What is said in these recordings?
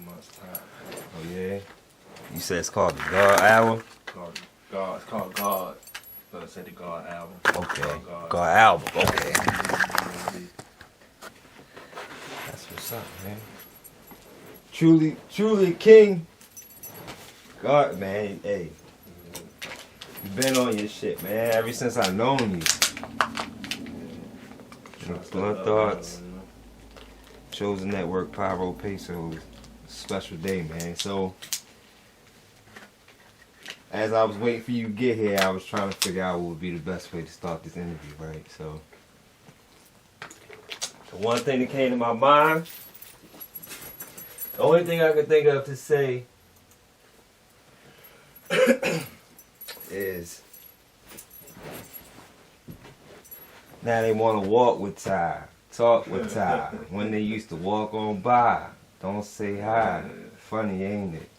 months time. Oh yeah. You said it's called the God Album. It's called God. But I said the God Album. Okay. God Album. Okay. That's what's up, man. Truly king. God, man. Hey. You been on your shit, man. Ever since I known you. Blunt Thoughts. Chosen Network, Pyro, Pesos. Special day, man. So, as I was waiting for you to get here, I was trying to figure out what would be the best way to start this interview, right? So, the one thing that came to my mind, the only thing I could think of to say is, now they want to walk with Ty, talk with Ty, when they used to walk on by, don't say hi. Funny, ain't it?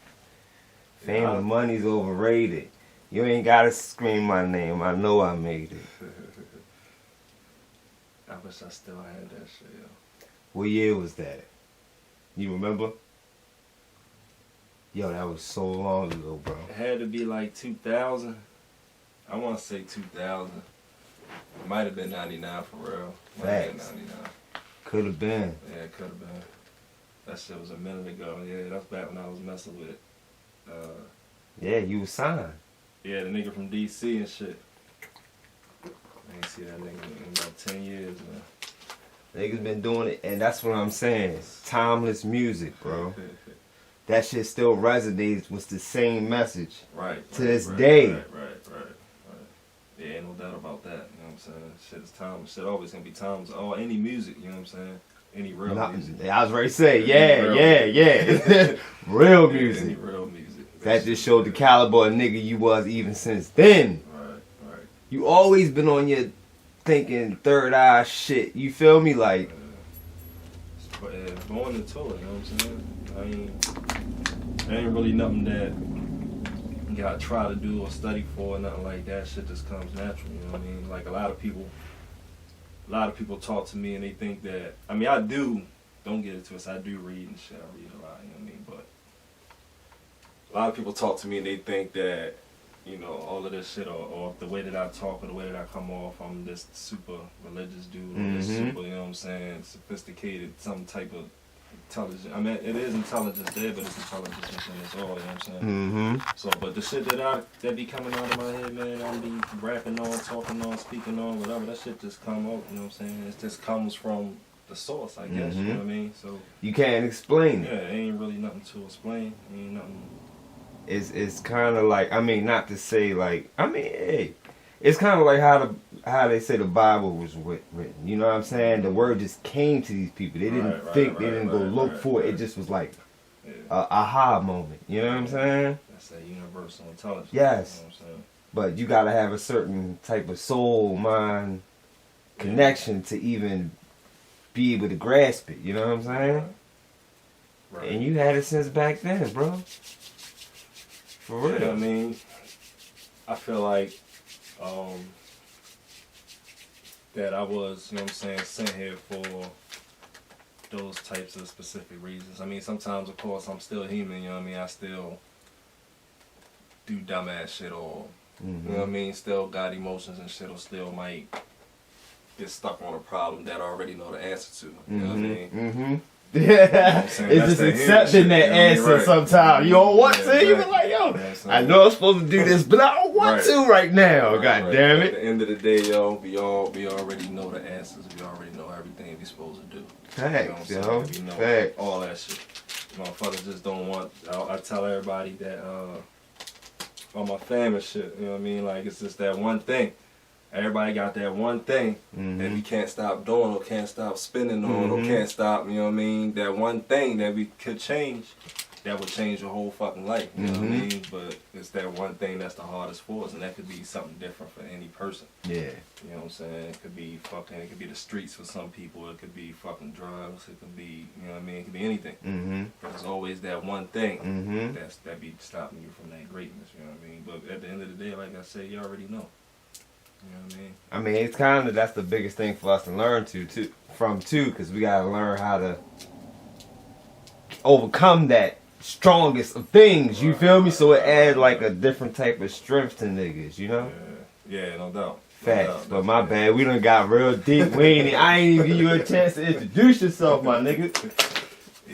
Fame and money's overrated. You ain't gotta scream my name, I know I made it. I wish I still had that shit, yo. What year was that? You remember? Yo, that was so long ago, bro. It had to be like 2000. I want to say 2000. It might have been 99 for real. Might have been 99. Could have been. Yeah, it could have been. That shit was a minute ago. Yeah, that's back when I was messing with it. Yeah, you was signed. Yeah, the nigga from DC and shit. I ain't see that nigga in about 10 years, man. Niggas been doing it, and that's what I'm saying. Timeless music, bro. That shit still resonates with the same message. Right. To this day. Right. Yeah, ain't no doubt about that. You know what I'm saying? Shit is timeless. Shit always gonna be timeless. Oh, any music, you know what I'm saying? Any real music. I was ready to say, yeah. Real music. Any real music. That just showed the caliber of nigga you was even since then. Right. You always been on your thinking third eye shit. You feel me? Like, going into it, you know what I'm saying? I ain't really nothing that you gotta try to do or study for or nothing like that. Shit just comes natural, you know what I mean? Like a lot of people talk to me and they think that, I mean, I do, don't get it twisted, I do read and shit, I read a lot, you know what I mean? But a lot of people talk to me and they think that, you know, all of this shit or the way that I talk or the way that I come off, I'm this super religious dude or this super, you know what I'm saying, sophisticated, some type of intelligence. I mean, it is intelligence there, but it's intelligence within us all, you know what I'm saying? So, but the shit that be coming out of my head, man, I'm be rapping on, talking on, speaking on, whatever, that shit just come out, you know what I'm saying? It just comes from the source, I guess, you know what I mean? So you can't explain it. Yeah, it ain't really nothing to explain. Ain't nothing. It's kind of like, I mean, not to say like, I mean, hey, it's kind of like how they say the Bible was written. You know what I'm saying? The word just came to these people. They didn't think, they didn't go look for it. It just was like a aha moment. You know what I'm saying? That's that universal intelligence. Yes. You know what I'm saying? But you gotta have a certain type of soul, mind connection to even be able to grasp it. You know what I'm saying? Right. And you had it since back then, bro. For real. Yeah, I mean, I feel like that I was, you know what I'm saying, sent here for those types of specific reasons. I mean, sometimes, of course, I'm still human, you know what I mean? I still do dumbass shit or, you know what I mean, still got emotions and shit or still might get stuck on a problem that I already know the answer to, you know what I mean? Yeah, it's just accepting that answer sometimes. You don't want to. You be like, yo, I know I'm supposed to do this, but I don't want to right now. God damn it. At the end of the day, yo, we already know the answers. We already know everything we supposed to do. Facts, yo. We know facts. All that shit. Motherfuckers just don't want. I tell everybody that all my fam and shit. You know what I mean? Like it's just that one thing. Everybody got that one thing that we can't stop doing or can't stop spinning on or can't stop, you know what I mean? That one thing that we could change that would change your whole fucking life, you know what I mean? But it's that one thing that's the hardest for us, and that could be something different for any person. Yeah. You know what I'm saying? It could be the streets for some people, it could be fucking drugs, it could be, you know what I mean? It could be anything. But there's always that one thing that be stopping you from that greatness, you know what I mean? But at the end of the day, like I said, you already know. You know what I mean? It's kind of, that's the biggest thing for us to learn from too, because we got to learn how to overcome that strongest of things. You feel me? So it adds like a different type of strength to niggas. You know? Yeah, no doubt. Facts, but my bad, we done got real deep. I ain't even give you a chance to introduce yourself, my nigga.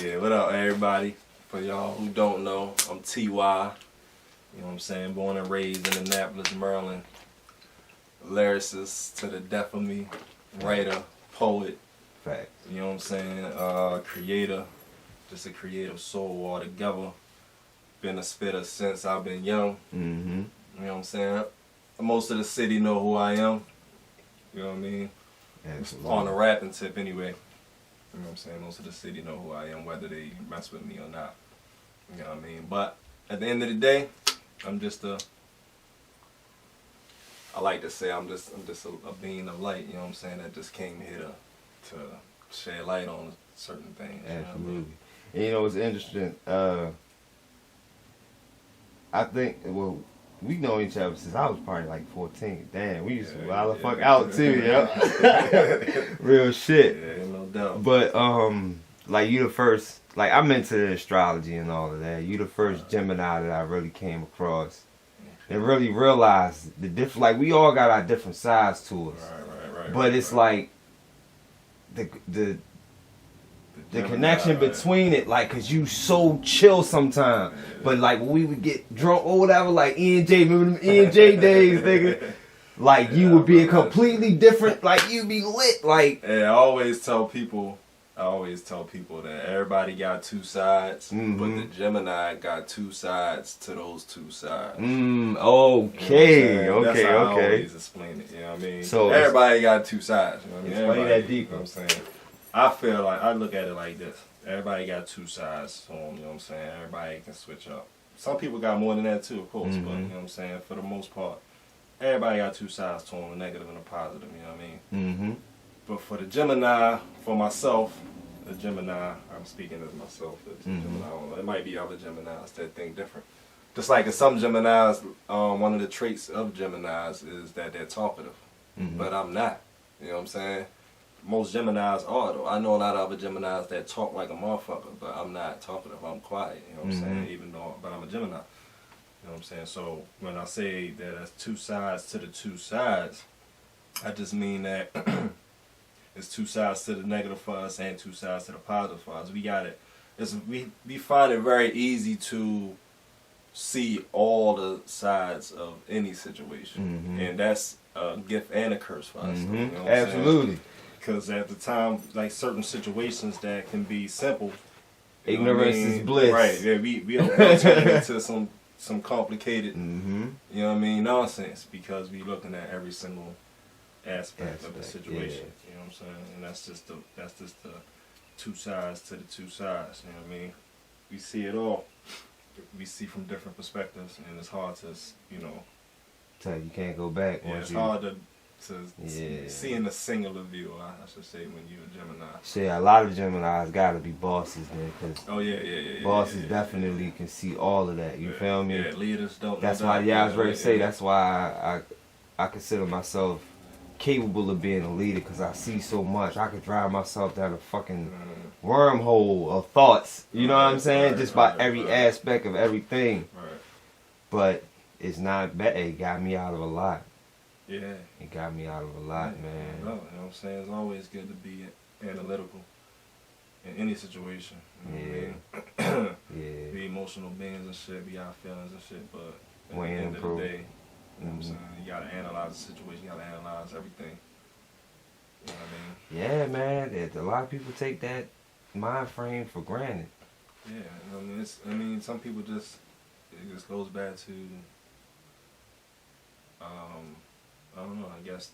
Yeah, what up, everybody? For y'all who don't know, I'm TY. You know what I'm saying? Born and raised in Annapolis, Maryland. Lyricist to the death of me. Writer, poet. Facts. You know what I'm saying? Creator. Just a creative soul altogether. Been a spitter since I've been young. Mm-hmm. You know what I'm saying? Most of the city know who I am. You know what I mean? Absolutely. On the rapping tip anyway. You know what I'm saying? Most of the city know who I am, whether they mess with me or not. You know what I mean? But at the end of the day, I'm just I like to say I'm just a being of light, you know what I'm saying, that just came here to shed light on certain things. Absolutely. You know what I mean? And you know what's interesting? I think, well, we know each other since I was probably like 14. Damn, we used to wild the fuck out too, yo. Real shit. Yeah, no doubt. But like you the first, like I'm into the astrology and all of that. You the first Gemini that I really came across and really realized the different. Like we all got our different sides to us, Right. but it's like the connection between it, like, cause you so chill sometimes. But like when we would get drunk or whatever, like E&J, remember them E&J days, nigga? Like you would be a completely different, like you'd be lit, like. Yeah, I always tell people that everybody got two sides, but the Gemini got two sides to those two sides. Okay, you know That's how I okay. always explain it. You know what I mean? So everybody got two sides. You know what I mean? Explain that deeper. You know what I'm saying? I feel like I look at it like this. Everybody got two sides to them, you know what I'm saying? Everybody can switch up. Some people got more than that too, of course, but you know what I'm saying? For the most part, everybody got two sides to them, a negative and a positive, you know what I mean? Mm-hmm. But for the Gemini, for myself, the Gemini, I'm speaking as myself, the Gemini, I don't know, it might be other Geminis that think different. Just like in some Geminis, one of the traits of Geminis is that they're talkative, but I'm not, you know what I'm saying? Most Geminis are though. I know a lot of other Geminis that talk like a motherfucker, but I'm not talkative. I'm quiet. You know what I'm saying? Even though, but I'm a Gemini. You know what I'm saying? So when I say that there's two sides to the two sides, I just mean that it's two sides to the negative for us and two sides to the positive for us. We got it. We find it very easy to see all the sides of any situation, and that's a gift and a curse for us. You know what I'm Absolutely. saying? Because at the time, like certain situations that can be simple, ignorance is bliss. Right? Yeah, we'll turn it into some complicated, you know what I mean, nonsense because we looking at every single aspect of the situation. You know what I'm saying? And that's just the two sides to the two sides. You know what I mean? We see it all. We see from different perspectives, and it's hard to Tell you can't go back. Yeah, it's hard to see in a singular view, I should say, when you're a Gemini. Shit, a lot of Geminis gotta be bosses, man, cause bosses definitely can see all of that. You feel me? Yeah, leaders don't. That's why I was ready to say. That's why I consider myself capable of being a leader, cause I see so much. I could drive myself down a fucking wormhole of thoughts. You know what I'm saying? Just by every aspect of everything. Right. But it's not bad. It got me out of a lot. Yeah. It got me out of a lot, man. No, you know what I'm saying? It's always good to be analytical in any situation. You know what I mean? Be emotional beings and shit, be our feelings and shit, but at the end of the day, you know what I'm saying? You gotta analyze the situation, you gotta analyze everything. You know what I mean? Yeah, man. A lot of people take that mind frame for granted. Yeah, I mean, some people it just goes back to, I don't know, I guess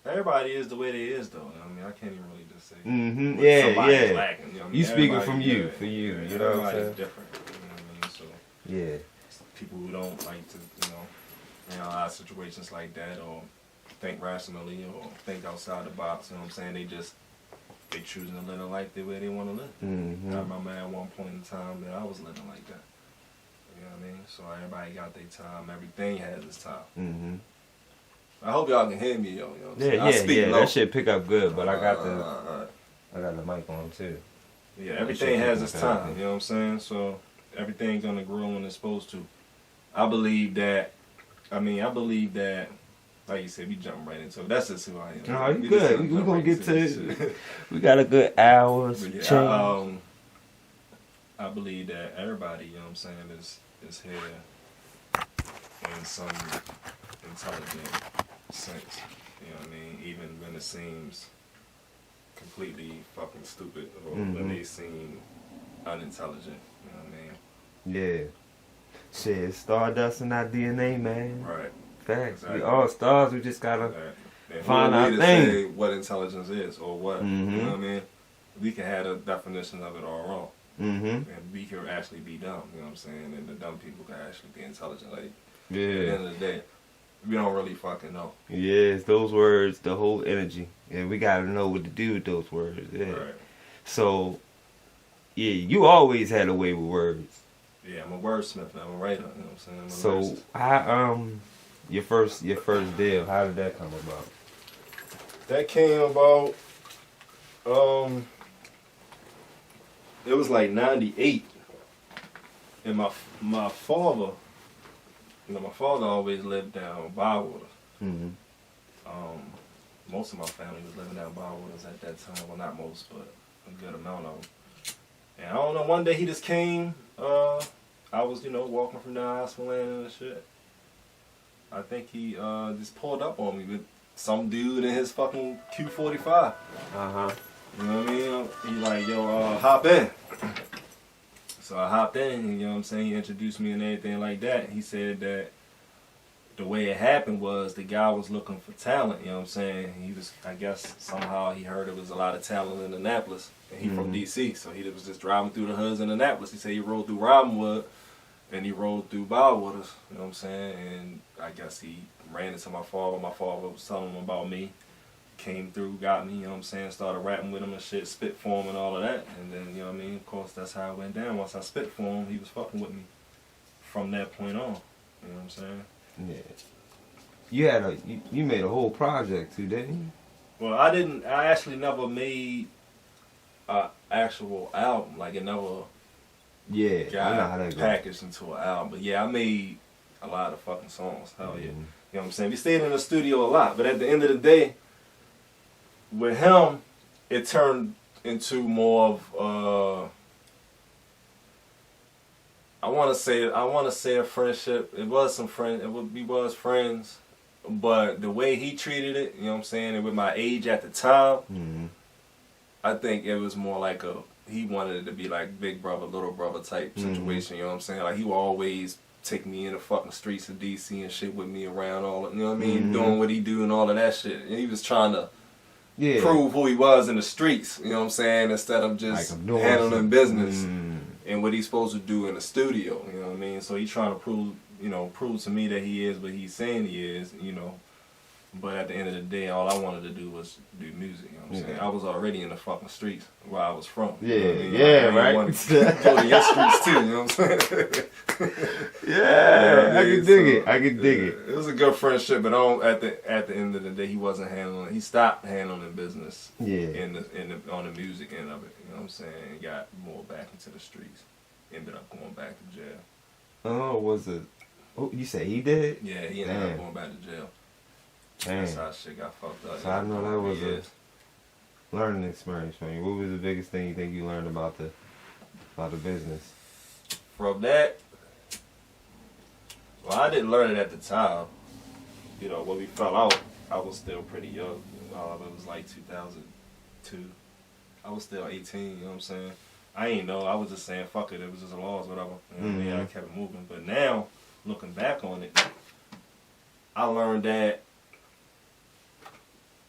everybody is the way they is though. I mean, I can't even really just say. Yeah. Lacking, you know what I mean? You speaking from you, yeah, for you. Yeah, you know what I'm saying? Everybody's different. You know what I mean? So yeah. People who don't like to, analyze situations like that or think rationally or think outside the box. You know what I'm saying? They choosing to live a life the way they want to live. I remember at one point in time that I was living like that. You know what I mean? So everybody got their time. Everything has its time. I hope y'all can hear me, yo. You know what I'm saying? Yeah. That shit pick up good, but I got the mic on too. Yeah, everything has its time, you know what I'm saying? So everything's gonna grow when it's supposed to. I believe that, like you said, we jump right into it. That's just who I am. No, you good. We gonna get to it. We got a good hours. Yeah, I believe that everybody, you know what I'm saying, is here in some intelligent sense. You know what I mean? Even when it seems completely fucking stupid or when they seem unintelligent. You know what I mean? Yeah. Shit, stardust in our DNA, man. Right. Facts. Exactly. We all stars. We just gotta and find our to thing. say what intelligence is or what. You know what I mean? We can have a definition of it all wrong. And we can actually be dumb. You know what I'm saying? And the dumb people can actually be intelligent. Like, at the end of the day, we don't really fucking know. Yes, those words, the whole energy. And we gotta know what to do with those words. Yeah. Right. So, yeah, you always had a way with words. Yeah, I'm a wordsmith. I'm a writer. You know what I'm saying? So, how, your first deal, how did that come about? That came about, it was like 98. And my father, you know, my father always lived down Bywaters. Most of my family was living down Bywaters at that time. Well, not most, but a good amount of them. And I don't know, one day he just came, I was, you know, walking from down Hospital Land and shit. I think he just pulled up on me with some dude in his fucking Q45. You know what I mean? He like, yo, hop in. So I hopped in, you know what I'm saying? He introduced me and everything like that. He said that the way it happened was the guy was looking for talent, you know what I'm saying? He was, I guess, somehow he heard there was a lot of talent in Annapolis. And he from D.C., so he was just driving through the hoods in Annapolis. He said he rode through Robinwood, and he rode through Bywaters, you know what I'm saying? And I guess he ran into my father. My father was telling him about me. Came through, got me, you know what I'm saying? Started rapping with him and shit, spit for him and all of that. And then, you know what I mean? Of course, that's how it went down. Once I spit for him, he was fucking with me from that point on. You know what I'm saying? Yeah. You made a whole project too, didn't you? Well, I actually never made an actual album. Like, it never got packaged into an album. But yeah, I made a lot of fucking songs. Hell yeah. You know what I'm saying? We stayed in the studio a lot. But at the end of the day, with him, it turned into more of I want to say a friendship. It was some friend. We was friends, but the way he treated it, you know what I'm saying, and with my age at the time, I think it was more like he wanted it to be like big brother, little brother type situation. You know what I'm saying? Like, he would always take me in the fucking streets of DC and shit with me around all. You know what I mean? Doing what he do and all of that shit. And he was trying to prove who he was in the streets, you know what I'm saying, instead of just like handling business and what he's supposed to do in the studio, you know what I mean? So he's trying to prove to me that he is what he's saying he is, you know. But at the end of the day, all I wanted to do was do music, you know what I'm saying? I was already in the fucking streets where I was from. You know what I mean? Right. I wanted to go to your streets too, you know what I'm saying? I can dig it. I can dig it. It was a good friendship, but at the end of the day, he stopped handling business on the music end of it, you know what I'm saying? And got more back into the streets. Ended up going back to jail. Oh, was it? Oh, you say he did? Yeah, he ended up going back to jail. Damn. That's how shit got fucked up. So I know that was a learning experience for you. What was the biggest thing you think you learned about the business? From that, well, I didn't learn it at the time. You know, when we fell out, I was still pretty young. It was like 2002. I was still 18, you know what I'm saying? I ain't know. I was just saying, fuck it. It was just a loss, whatever. You know what I mean? I kept it moving. But now, looking back on it, I learned that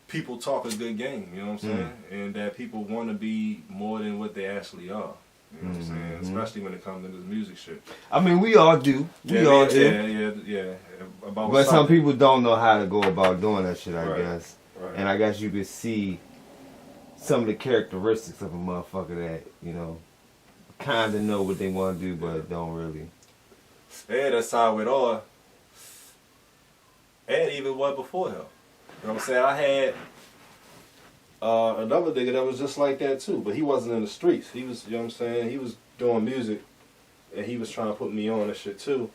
people talk a good game, you know what I'm saying? And that people want to be more than what they actually are. You know what I'm saying? Especially when it comes to this music shit. I mean, we all do. We all do. Yeah. But some people don't know how to go about doing that shit, I guess. Right. And I guess you could see some of the characteristics of a motherfucker that, you know, kind of know what they want to do, but don't really. Yeah, that's how it all. And even what before him. You know what I'm saying? another nigga that was just like that too, but he wasn't in the streets. He was, you know what I'm saying, he was doing music, and he was trying to put me on and shit too.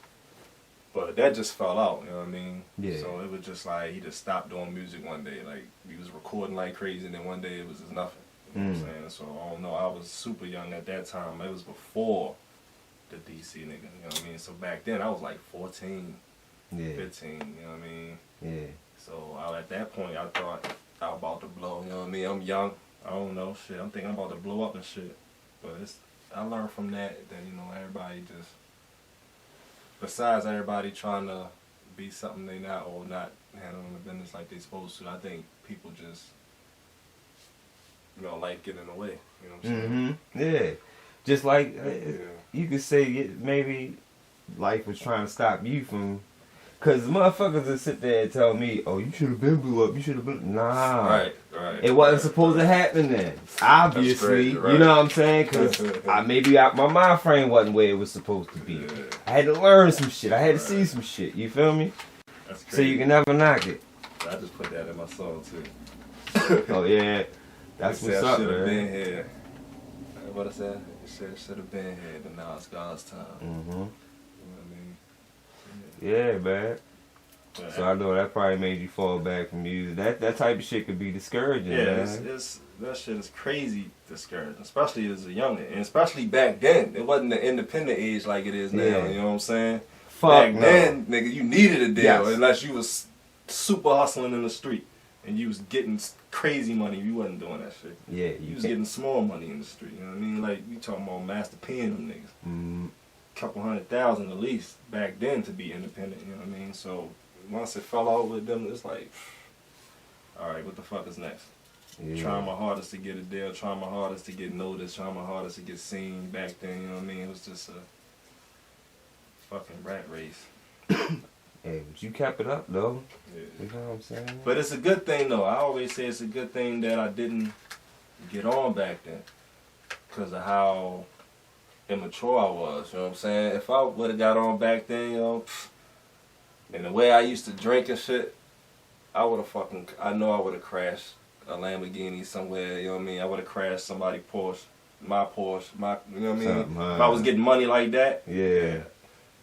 But that just fell out, you know what I mean? Yeah. So it was just like, he just stopped doing music one day. Like, he was recording like crazy, and then one day it was just nothing. You know what I'm saying? So, I don't know, I was super young at that time. It was before the DC nigga, you know what I mean? So back then, I was like 14, 15, you know what I mean? Yeah. So at that point, I thought I was about to blow, you know what I mean? I'm young, I don't know, shit. I'm thinking I'm about to blow up and shit. But I learned from that, you know, everybody just, besides everybody trying to be something they not, or not handling the business like they supposed to, I think people just, you know, life getting in the way, you know what I'm saying? Yeah. Just like, Yeah. you could say maybe life was trying to stop you from, because motherfuckers would sit there and tell me, oh, you should have been blew up, you should have been, nah. Right. It wasn't supposed to happen then. Obviously, That's crazy, right. You know what I'm saying? Because my mind frame wasn't where it was supposed to be. Yeah. I had to learn some shit. I had to see some shit. You feel me? That's crazy. So you can never knock it. I just put that in my song too. Oh yeah, that's They what's said I up, should have been man. here. What I said? It said it should have been here, but now it's God's time. You know what I mean? Yeah, man. But So I know that probably made you fall back from music. That type of shit could be discouraging, yeah, man. that shit is crazy discouraging, especially as a youngin', and especially back then. It wasn't the independent age like it is now. Yeah. You know what I'm saying? Fuck back no. then, nigga, you needed a deal Yes. unless you was super hustling in the street and you was getting crazy money. You wasn't doing that shit. Yeah, You was getting small money in the street. You know what I mean? Like you talking about Master P and them niggas. Couple $100,000 at least back then to be independent. You know what I mean? So once it fell out with them, it's like, all right, what the fuck is next? Yeah. Trying my hardest to get a deal, trying my hardest to get noticed, trying my hardest to get seen back then, you know what I mean? It was just a fucking rat race. Hey, but you kept it up though. Yeah. You know what I'm saying? But it's a good thing though. I always say it's a good thing that I didn't get on back then because of how immature I was, you know what I'm saying? If I would have got on back then, you know, and the way I used to drink and shit, I know I would have crashed a Lamborghini somewhere, you know what I mean? I would have crashed somebody's Porsche, you know what I mean? If I was getting money like that, Yeah.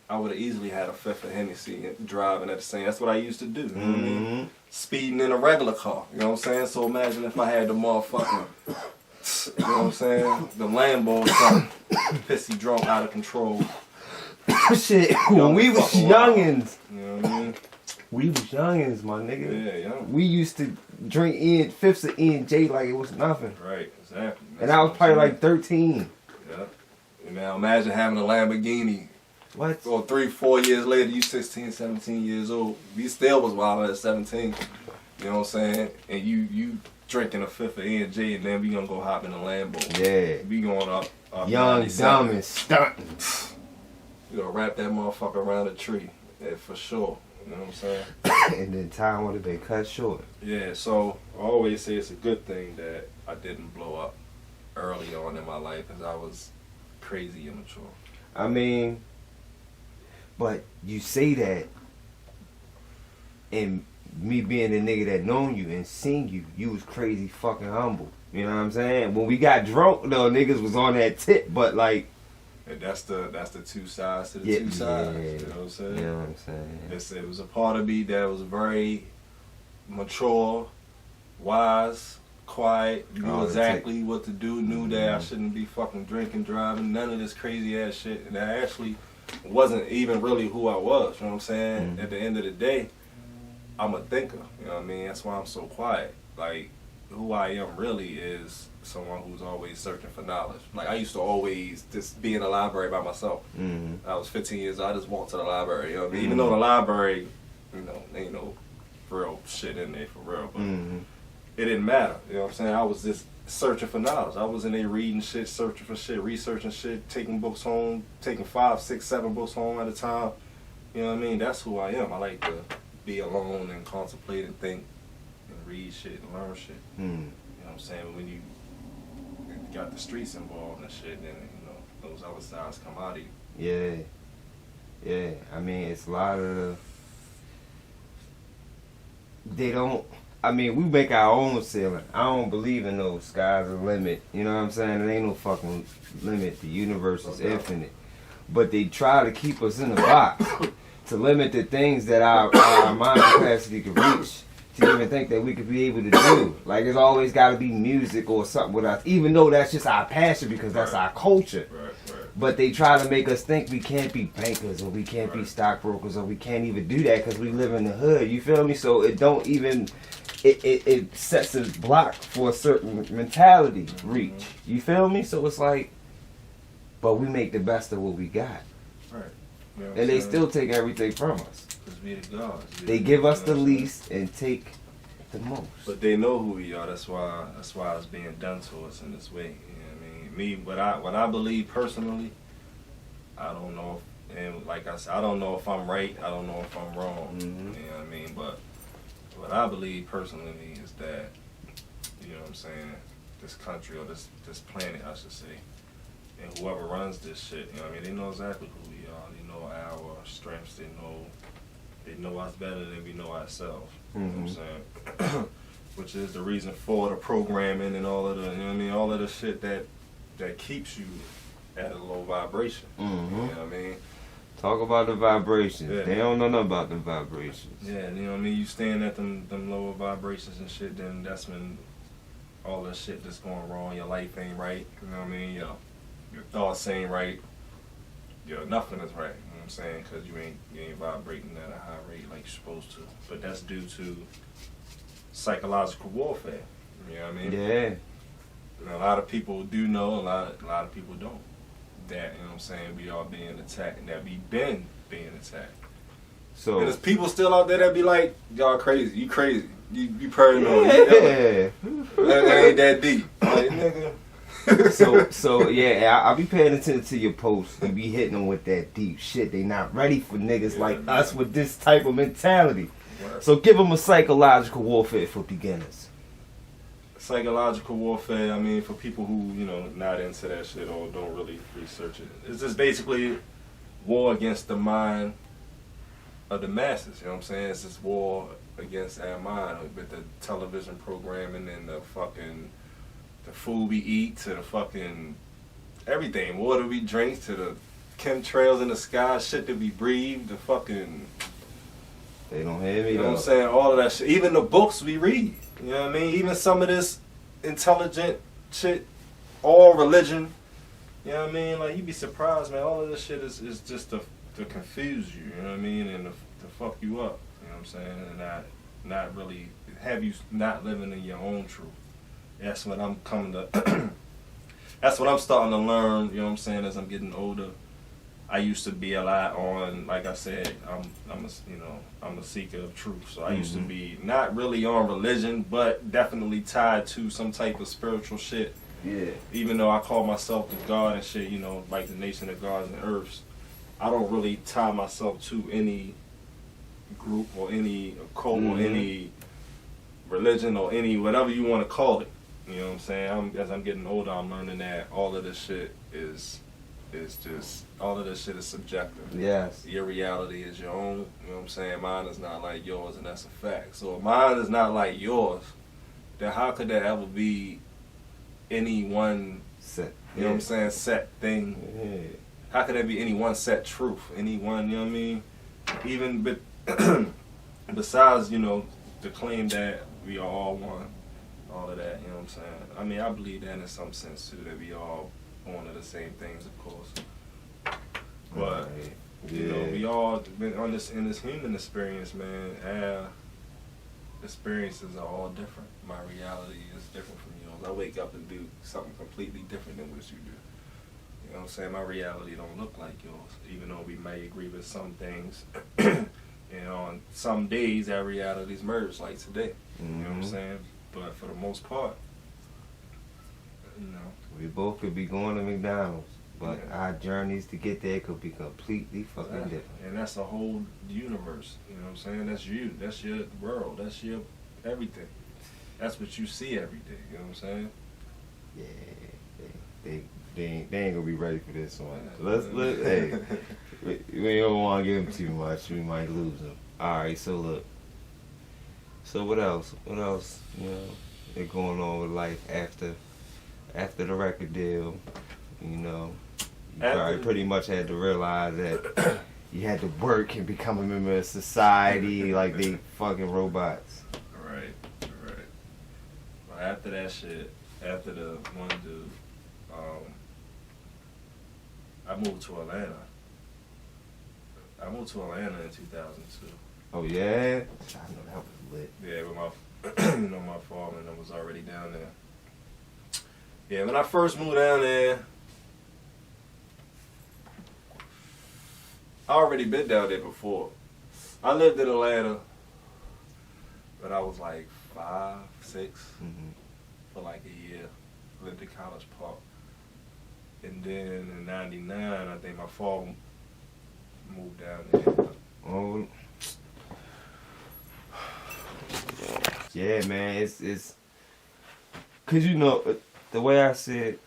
I would have easily had a fifth of Hennessy and driving at the same. That's what I used to do, you know what I mean? Speeding in a regular car, you know what I'm saying? So imagine if I had the motherfucking, you know what I'm saying? The Lambo or something, pissy drunk, out of control. Shit, when we was youngins. You know what I mean? We was youngins, my nigga. Yeah, yeah. We used to drink fifths of E&J like it was nothing. Right, exactly. And I was probably like 13. Yeah. And now imagine having a Lamborghini. What? Or 3-4 years later, you 16, 17 years old. We still was wild at 17. You know what I'm saying? And you drinking a fifth of E&J, and then we gonna go hop in a Lambo. Yeah. We going up Young, 97. dumb, and stunting. We gonna wrap that motherfucker around a tree. Yeah, for sure. You know what I'm saying? And then time would have been cut short. Yeah, so I always say it's a good thing that I didn't blow up early on in my life because I was crazy immature. I mean, but you say that, and me being the nigga that known you and seen you, you was crazy fucking humble. You know what I'm saying? When we got drunk though, niggas was on that tip, but like, And that's the two sides to the two sides. Yeah. You know what I'm saying? You know what I'm saying? It was a part of me that was very mature, wise, quiet, knew exactly what to do, knew that I shouldn't be fucking drinking, driving, none of this crazy ass shit. And I actually wasn't even really who I was, you know what I'm saying? At the end of the day, I'm a thinker, you know what I mean? That's why I'm so quiet. Like, who I am really is someone who's always searching for knowledge. Like, I used to always just be in the library by myself. I was 15 years old, I just walked to the library, you know what I mean? Even though the library, you know, ain't no real shit in there for real, but it didn't matter, you know what I'm saying? I was just searching for knowledge. I was in there reading shit, searching for shit, researching shit, taking books home, taking 5, 6, 7 books home at a time. You know what I mean? That's who I am. I like to be alone and contemplate and think and read shit and learn shit. You know what I'm saying? But when you got the streets involved and shit, then, you know, those other sides come out of you. Yeah. Yeah. I mean, it's a lot of the... I mean, we make our own ceiling. I don't believe in no sky's the limit. You know what I'm saying? There ain't no fucking limit. The universe is infinite. But they try to keep us in a box to limit the things that our mind capacity can reach. To even think that we could be able to do. Like, it's always got to be music or something with us. Even though that's just our passion because that's our culture. Right. But they try to make us think we can't be bankers or we can't be stockbrokers or we can't even do that because we live in the hood. You feel me? So it don't even... It sets a block for a certain mentality reach. You feel me? So it's like... But we make the best of what we got. Right. You know and they still take everything from us. Because we the gods. They give us the least and take the most. But they know who we are. That's why it's being done to us in this way. You know what I mean? Me, what I believe personally, I don't know. And like I said, I don't know if I'm right. I don't know if I'm wrong. You know what I mean? But what I believe personally is that, you know what I'm saying, this country or this planet, I should say, and whoever runs this shit, you know what I mean, they know exactly who we are. They know our strengths. They know us better than we know ourselves. You know what I'm saying? Which is the reason for the programming and all of the, you know what I mean, all of the shit that keeps you at a low vibration. You know what I mean? Talk about the vibrations. Yeah. They don't know nothing about the vibrations. Yeah, you know what I mean? You staying at them lower vibrations and shit, then that's when all that shit that's going wrong, your life ain't right, you know what I mean? Your thoughts ain't right. Nothing is right, you know what I'm saying? Because you ain't vibrating at a high rate like you're supposed to. But that's due to psychological warfare, you know what I mean? Yeah. And a lot of people do know, a lot of people don't. That, you know what I'm saying, we are being attacked and that we've been being attacked. So and there's people still out there that be like, y'all crazy, you crazy, you paranoid. Yeah. That ain't that deep. Like, nigga. so yeah, I be paying attention to your posts. You be hitting them with that deep shit. They not ready for niggas like us with this type of mentality. Right. So give them a psychological warfare for beginners. Psychological warfare, I mean, for people who, you know, not into that shit or don't really research it. It's just basically war against the mind of the masses, you know what I'm saying? It's just war against our mind with the television programming and the food we eat to the fucking everything. Water we drink to the chemtrails in the sky, shit that we breathe, the fucking... They don't hear me, you know what I'm saying? All of that shit. Even the books we read. You know what I mean? Even some of this intelligent shit, all religion. You know what I mean? Like, you'd be surprised, man. All of this shit is just to confuse you, you know what I mean? And to fuck you up. You know what I'm saying? And not really have you not living in your own truth. That's what I'm coming to... That's what I'm starting to learn, you know what I'm saying, as I'm getting older. I used to be a lot on, like I said, I'm a seeker of truth. So I used to be not really on religion, but definitely tied to some type of spiritual shit. Yeah. Even though I call myself the God and shit, you know, like the nation of gods and earths, I don't really tie myself to any group or any cult or any religion or any whatever you want to call it. You know what I'm saying? As I'm getting older, I'm learning that all of this shit is just, all of this shit is subjective. Yes. Your reality is your own, you know what I'm saying? Mine is not like yours, and that's a fact. So if mine is not like yours, then how could that ever be any one set? You know what I'm saying? Set thing. Yeah. How could that be any one set truth? Any one, you know what I mean? Even besides, you know, the claim that we are all one, all of that, you know what I'm saying? I mean, I believe that in some sense too, that we all born of the same things, of course. But you know, we all been on this in this human experience, man. Our experiences are all different. My reality is different from yours. I wake up and do something completely different than what you do. You know what I'm saying? My reality don't look like yours, even though we may agree with some things. And on some days, our realities merge, like today. You know what I'm saying? But for the most part, you know. We both could be going to McDonald's, but our journeys to get there could be completely fucking different. And that's a whole universe, you know what I'm saying? That's you, that's your world, that's your everything. That's what you see every day, you know what I'm saying? Yeah, they ain't gonna be ready for this one. Hey, we don't want to give them too much. We might lose them. All right, so look. So what else? What else? You know, is going on with life after the record deal? You know, you probably pretty much had to realize that you had to work and become a member of society like they fucking robots. Right. Well, after that shit, after the one dude, I moved to Atlanta. I moved to Atlanta in 2002. Oh yeah, I know that was lit. Yeah, with my, my father was already down there. Yeah, when I first moved down there, I already been down there before. I lived in Atlanta, but I was like 5, 6 for like a year. Lived in College Park. And then in 99, I think my father moved down there. Oh. Yeah, man, it's cause you know the way I said,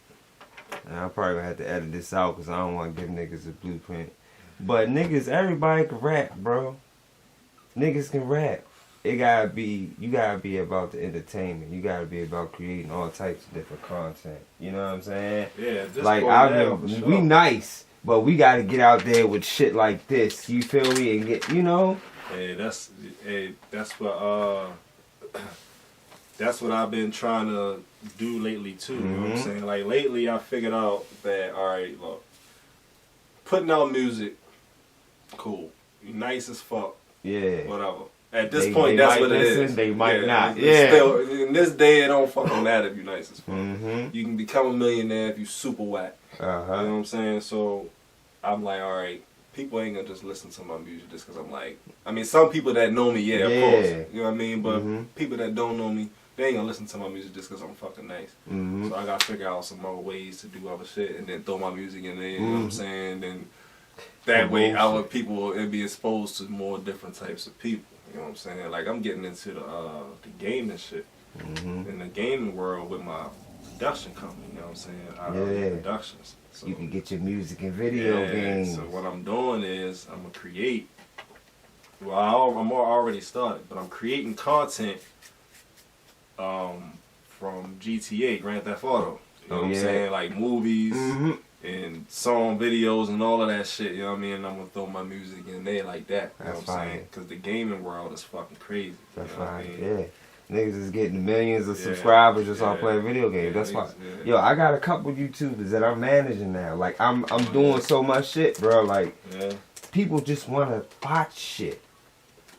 and I probably gonna have to edit this out cause I don't want to give niggas a blueprint. But niggas, everybody can rap, bro. Niggas can rap. You gotta be about the entertainment. You gotta be about creating all types of different content. You know what I'm saying? Yeah, just like we nice, but we gotta get out there with shit like this. You feel me? And get, you know. That's what I've been trying to do lately too. You know what I'm saying? Like lately, I figured out that alright, look, putting out music, cool, you nice as fuck, yeah, whatever. At this point, that's what it is. They might not. Still, in this day, it don't fucking matter if you nice as fuck. You can become a millionaire if you super whack. You know what I'm saying? So I'm like, all right, people ain't gonna just listen to my music just because I'm like, I mean, some people that know me, yeah, of course. You know what I mean? But people that don't know me, they ain't gonna listen to my music just because I'm fucking nice. So I gotta figure out some other ways to do other shit and then throw my music in there. You know what I'm saying? Then that way, our people will be exposed to more different types of people. You know what I'm saying? Like I'm getting into the gaming shit in the gaming world with my production company. You know what I'm saying? IRA Productions. So you can get your music and video games. So what I'm doing is I'm gonna create. Well, I'm already started, but I'm creating content from GTA, Grand Theft Auto. You know what I'm saying? Like movies and song videos and all of that shit. You know what I mean? And I'm gonna throw my music in there like that. You know what I'm saying? Because the gaming world is fucking crazy. That's you know fine. I mean? Yeah. Niggas is getting millions of subscribers just off playing video games. That's why. Yo, I got a couple YouTubers that I'm managing now. Like I'm doing so much shit, bro. Like people just wanna watch shit.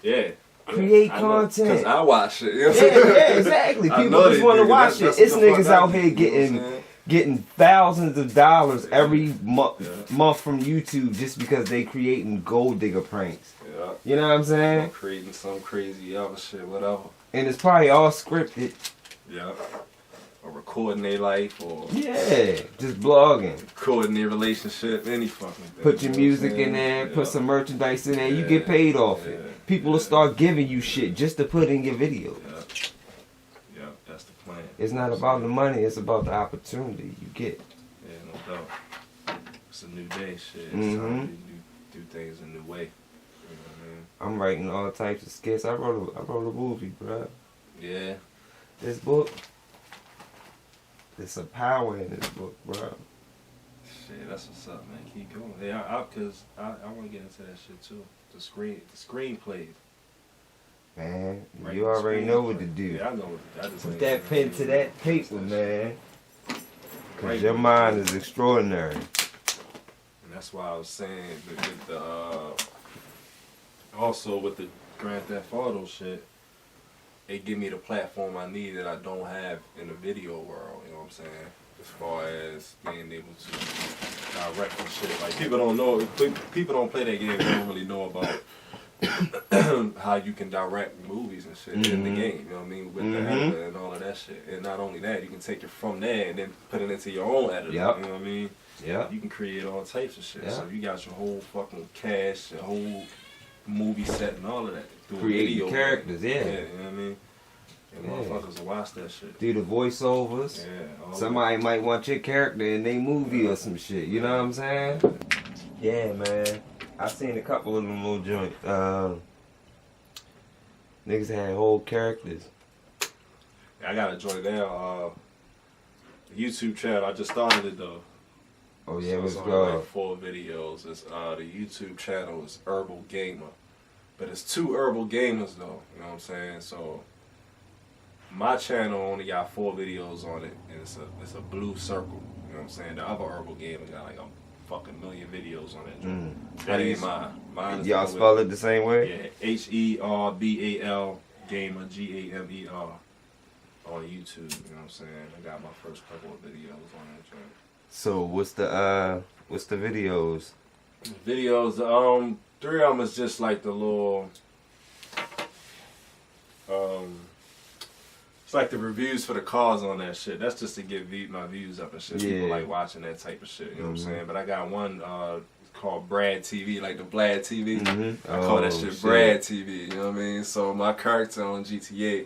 Yeah. Create content. Because I watch it. You know yeah, exactly. People just want to watch it. It's niggas out here getting thousands of dollars every month from YouTube just because they creating gold digger pranks. Yeah. You know what I'm saying? Creating some crazy other shit, whatever. And it's probably all scripted. Yeah. Or recording their life, or just blogging, recording their relationship, any fucking thing. Put your music in there, put some merchandise in there, you get paid off it. People will start giving you shit just to put in your videos. Yeah, that's the plan. It's not about the money, it's about the opportunity you get. Yeah, no doubt. It's a new day, shit. It's time to do things a new way. You know what I mean? I'm writing all types of skits. I wrote a movie, bro. Yeah. This book. There's some power in this book, bro. Shit, that's what's up, man. Keep going. Yeah, because I want to get into that shit too. The screenplays. Man, you already know what to do. Yeah, I know what to do. Put that pen to that paper, man. Because your mind is extraordinary. And that's why I was saying also with the Grand Theft Auto shit, it give me the platform I need that I don't have in the video world, you know what I'm saying? As far as being able to direct and shit. Like people don't know, people don't play that game, they don't really know about how you can direct movies and shit in the game, you know what I mean? With the editor and all of that shit. And not only that, you can take it from there and then put it into your own editor, you know what I mean? Yeah. You can create all types of shit. So you got your whole fucking cast, your whole movie set and all of that. Creating characters, you know what I mean? And motherfuckers will watch that shit. Do the voiceovers. Yeah. Somebody might want your character in their movie or some shit. You know what I'm saying? Yeah, man. I seen a couple of them little joints. Niggas had whole characters. I gotta join their YouTube channel. I just started it though. Oh yeah, So let's it's only go. like 4 videos. It's the YouTube channel is Herbal Gamer, but it's 2 Herbal Gamers though. You know what I'm saying? So my channel only got 4 videos on it, and it's a blue circle. You know what I'm saying? The other Herbal Gamer got like a fucking million videos on that joint. That ain't mine. Mine is Y'all spell it the same way? Yeah, HERBAL Gamer GAMER on YouTube. You know what I'm saying? I got my first couple of videos on that joint. So what's the videos? Videos, 3 of them is just like the little, it's like the reviews for the cars on that shit. That's just to get my views up and shit. Yeah. People like watching that type of shit, you know what I'm saying? But I got one called Brad TV, like the Vlad TV. I call that shit Brad TV, you know what I mean? So my character on GTA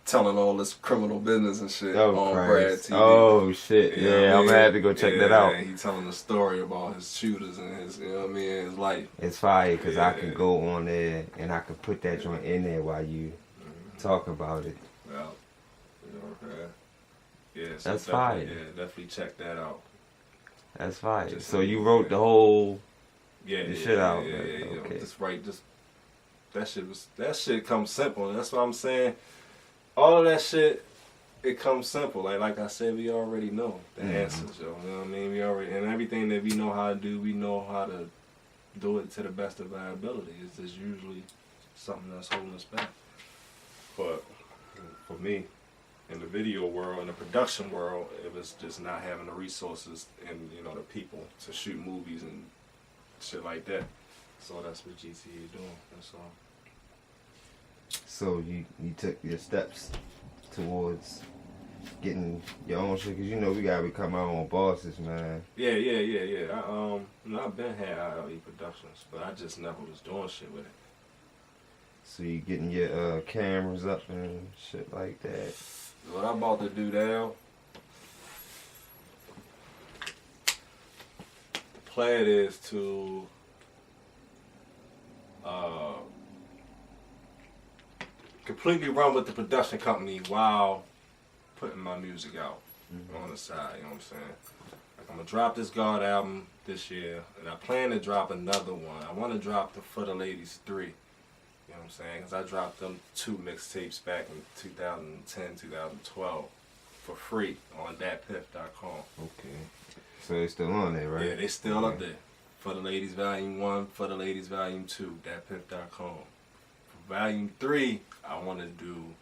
telling all this criminal business and shit on Brad TV. Oh shit, yeah, I'm gonna have to go check that out. He telling the story about his shooters and his, you know what I mean, his life. It's fire because I can go on there and I can put that joint in there while you talk about it. Well, you know what I'm saying? Yeah, so that's fire. Yeah, definitely check that out. That's fire. Just so you wrote the whole shit out. Yeah, okay. Just write that shit comes simple. That's what I'm saying. All of that shit, it comes simple. Like I said, we already know the answers, yo. You know what I mean? We already, and everything that we know how to do, we know how to do it to the best of our ability. It's just usually something that's holding us back. But for me, in the video world, in the production world, it was just not having the resources and, you know, the people to shoot movies and shit like that. So that's what GTA is doing. That's all. So you took your steps towards getting your own shit, because you know we gotta become our own bosses, man. Yeah. I've been had ILE Productions, but I just never was doing shit with it. So you getting your cameras up and shit like that. What I'm about to do now, the plan is to completely run with the production company while putting my music out on the side, you know what I'm saying? Like, I'm gonna drop this God album this year, and I plan to drop another one. I want to drop the For the Ladies 3, you know what I'm saying? Because I dropped them 2 mixtapes back in 2010, 2012 for free on thatpiff.com. Okay. So they still on there, right? Yeah, they still up there. For the Ladies Volume 1, For the Ladies Volume 2, thatpiff.com. For Volume 3, I want to do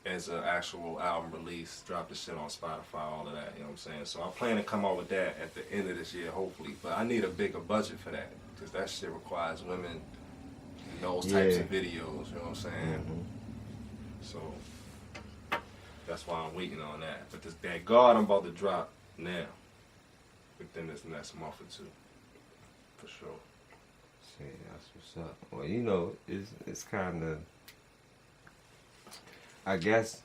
as an actual album release, drop the shit on Spotify, all of that, you know what I'm saying? So I plan to come out with that at the end of this year, hopefully. But I need a bigger budget for that, because that shit requires women in those types of videos, you know what I'm saying? So that's why I'm waiting on that. But that God I'm about to drop now, within this next month or 2, for sure. See, that's what's up. Well, you know, it's kind of, I guess,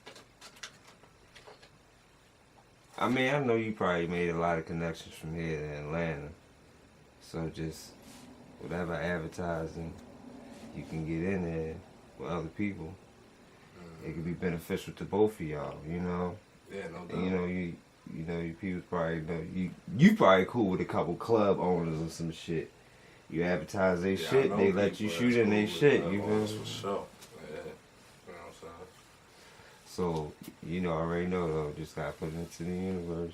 I mean, I know you probably made a lot of connections from here to Atlanta. So just whatever advertising you can get in there with other people, it could be beneficial to both of y'all, you know? Yeah, no doubt. And, you know, you people probably know, you probably cool with a couple club owners or some shit. You advertise their shit, they let you shoot in their shit, you know? For sure. Yeah. You know what I'm saying? So, you know, I already know though, just gotta put it into the universe.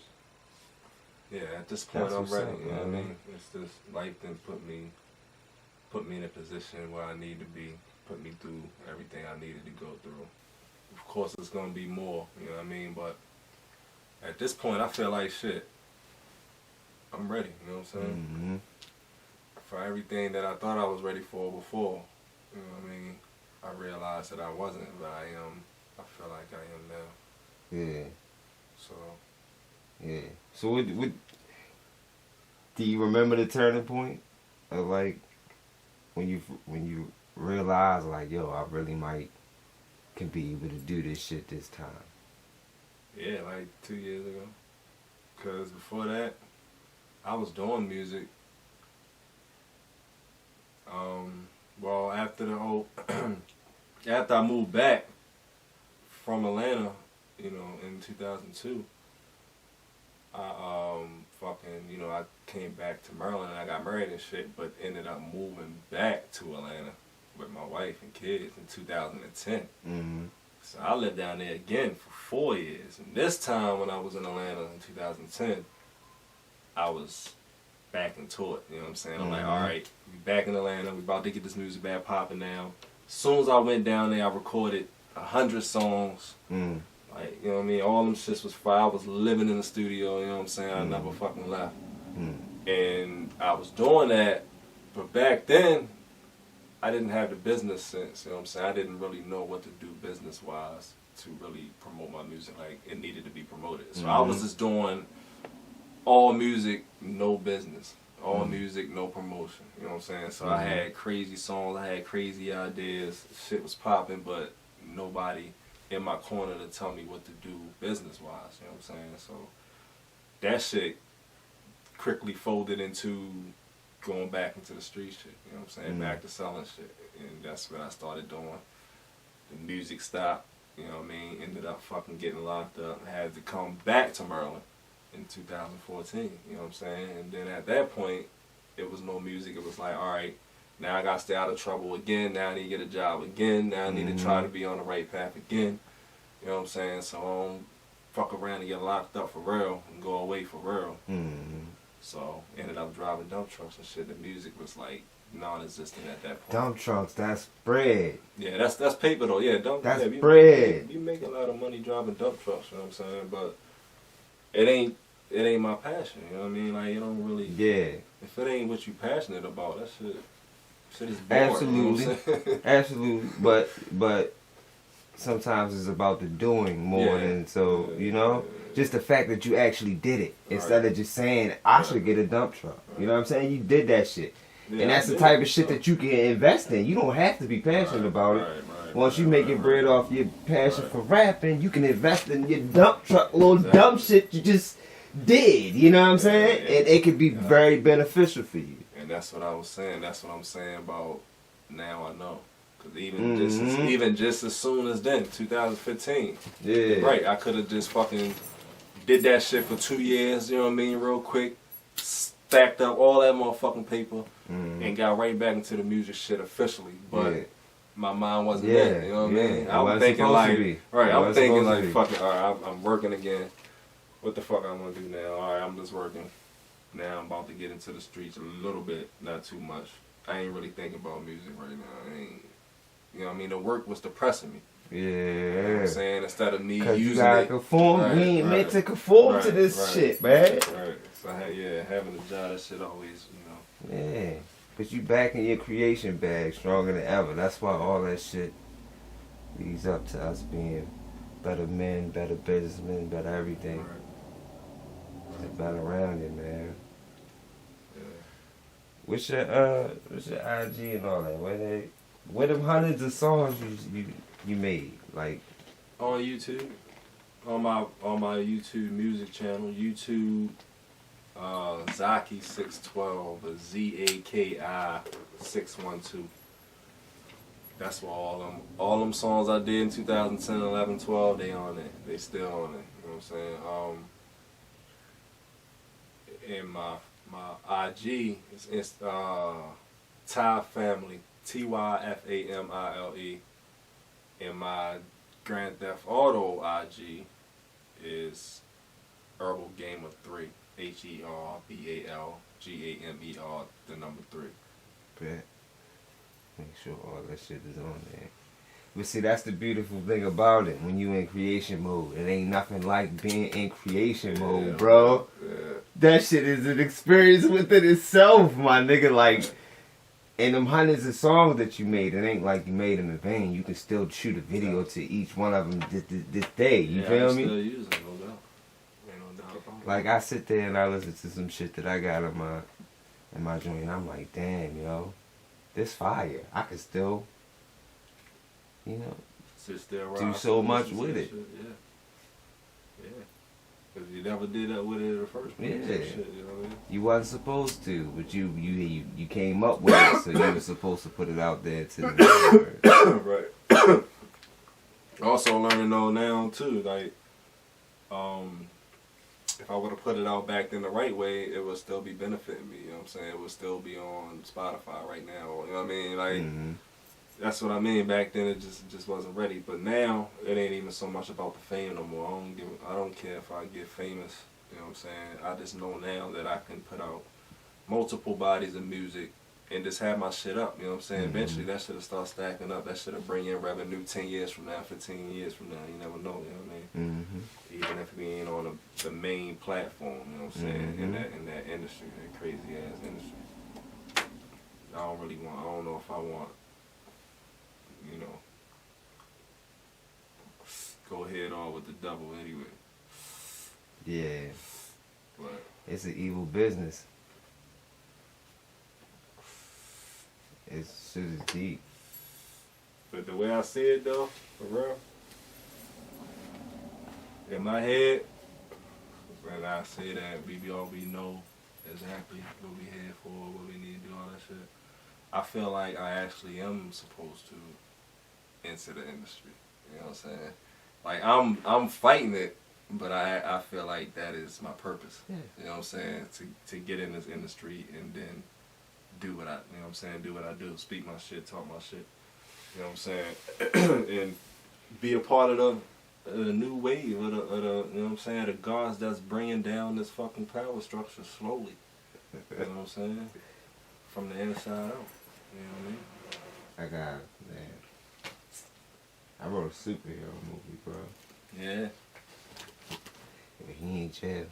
Yeah, at this point That's I'm what's ready, up, you know what I man. mean? It's just life then put me in a position where I need to be, put me through everything I needed to go through. Of course it's gonna be more, you know what I mean? But at this point I feel like shit. I'm ready, you know what I'm saying? For everything that I thought I was ready for before, you know what I mean? I realized that I wasn't, but I feel like I am now. Yeah. So. Yeah. So what do you remember the turning point of like when you realize like, yo, I really can be able to do this shit this time? Yeah, like 2 years ago. Cause before that, I was doing music. Well, after the whole after I moved back from Atlanta, you know, in 2002, I I came back to Maryland and I got married and shit, but ended up moving back to Atlanta with my wife and kids in 2010. Mm-hmm. So I lived down there again for 4 years. And this time when I was in Atlanta in 2010, I was back into it. You know what I'm saying? I'm like, all right, we back in Atlanta. We about to get this music band popping now. As soon as I went down there, I recorded 100 songs. Mm. Like, you know what I mean? All them shits was fire. I was living in the studio, you know what I'm saying? I never fucking left. And I was doing that, but back then, I didn't have the business sense, you know what I'm saying? I didn't really know what to do business-wise to really promote my music like it needed to be promoted. So I was just doing all music, no business. All music, no promotion, you know what I'm saying? So I had crazy songs, I had crazy ideas, shit was popping, but nobody in my corner to tell me what to do business-wise, you know what I'm saying? So that shit quickly folded into going back into the street shit, you know what I'm saying? Back to selling shit. And that's what I started doing. The music stopped, you know what I mean? Ended up fucking getting locked up. Had to come back to Maryland in 2014, you know what I'm saying? And then at that point, it was no music. It was like, all right, now I got to stay out of trouble again. Now I need to get a job again. Now I need to try to be on the right path again. You know what I'm saying? So I don't fuck around and get locked up for real and go away for real. So ended up driving dump trucks and shit. The music was like non-existent at that point. Dump trucks, that's bread. Yeah, that's paper though. Yeah, that's yeah, bread. You make a lot of money driving dump trucks. You know what I'm saying? But it ain't my passion. You know what I mean? Like, you don't really. Yeah. If it ain't what you passionate about, that shit is boring. Absolutely. You know what I'm saying? Absolutely. But sometimes it's about the doing more than so, you know? Just the fact that you actually did it instead of just saying, I should get a dump truck. You know what I'm saying? You did that shit. Yeah, and that's the type of shit that you can invest in. You don't have to be passionate about it. Once you making bread off your passion for rapping, you can invest in your dump truck, little dumb shit you just did. You know what I'm saying? And it could be very beneficial for you. And that's what I was saying. That's what I'm saying about now I know. Because even just as soon as then, 2015. Yeah. Right, I could have just fucking did that shit for 2 years, you know what I mean, real quick. Stacked up all that motherfucking paper and got right back into the music shit officially. But my mind wasn't there, you know what I mean? I was thinking like, I'm thinking like, fuck it, alright, I'm working again. What the fuck I'm gonna do now? Alright, I'm just working. Now I'm about to get into the streets a little bit, not too much. I ain't really thinking about music right now. You know what I mean? The work was depressing me. Yeah. You know what I'm saying? Instead of me using you gotta it. conform. We ain't meant to conform to this shit, man. Right. So having a job, that shit always, you know. Yeah. But you back in your creation bag stronger than ever. That's why all that shit leads up to us being better men, better businessmen, better everything. Right. Better around it, man. Yeah. What's your IG and all that? Where them hundreds of songs you made? Like on YouTube. On my YouTube music channel, YouTube Zaki 612, Zaki 612. That's where all them songs I did in 2010, 11, 12, they on it. They still on it. You know what I'm saying? And my IG is TY Family, TY FAMILE. And my Grand Theft Auto IG is Herbal Gamer 3, HERBALGAMER, the number 3. Bet. Make sure all that shit is on there. But see, that's the beautiful thing about it. When you in creation mode, it ain't nothing like being in creation mode, bro. Yeah. That shit is an experience within itself, my nigga. Like, and them hundreds of songs that you made, it ain't like you made in a vain. You can still shoot a video to each one of them this day. You feel me? Still use it, no doubt. Ain't no doubt about it. Like, I sit there and I listen to some shit that I got in my joint, and I'm like, damn, yo, this fire. I could still, you know, do so much with it. Yeah. Because you never did that with it in the first place. Yeah. Shit, you know what I mean? You wasn't supposed to, but you came up with it, so you were supposed to put it out there to the world. Right. Also learning though now too, like, if I would have put it out back then the right way, it would still be benefiting me. You know what I'm saying? It would still be on Spotify right now. You know what I mean? Like, that's what I mean. Back then, it just wasn't ready. But now, it ain't even so much about the fame no more. I don't care if I get famous. You know what I'm saying? I just know now that I can put out multiple bodies of music and just have my shit up. You know what I'm saying? Eventually, that shit'll start stacking up. That shit'll bring in revenue 10 years from now, 15 years from now. You never know. You know what I mean? Even if we ain't on the main platform. You know what I'm saying? In that industry, that crazy ass industry. I don't know if I want. You know, go head on with the double anyway. Yeah. But it's an evil business. It's shit is deep. But the way I see it though, for real, in my head, when I say that we already know exactly what we here for, what we need to do, all that shit, I feel like I actually am supposed to into the industry. You know what I'm saying? Like I'm fighting it, but I feel like that is my purpose. Yeah. You know what I'm saying? To get in this industry and then do what I, you know what I'm saying, do what I do, speak my shit, talk my shit. You know what I'm saying? And be a part of the new wave of the, you know what I'm saying, the gods that's bringing down this fucking power structure slowly. You know what I'm saying? From the inside out. You know what I mean? I got, man. I wrote a superhero movie, bro. Yeah. He ain't jail.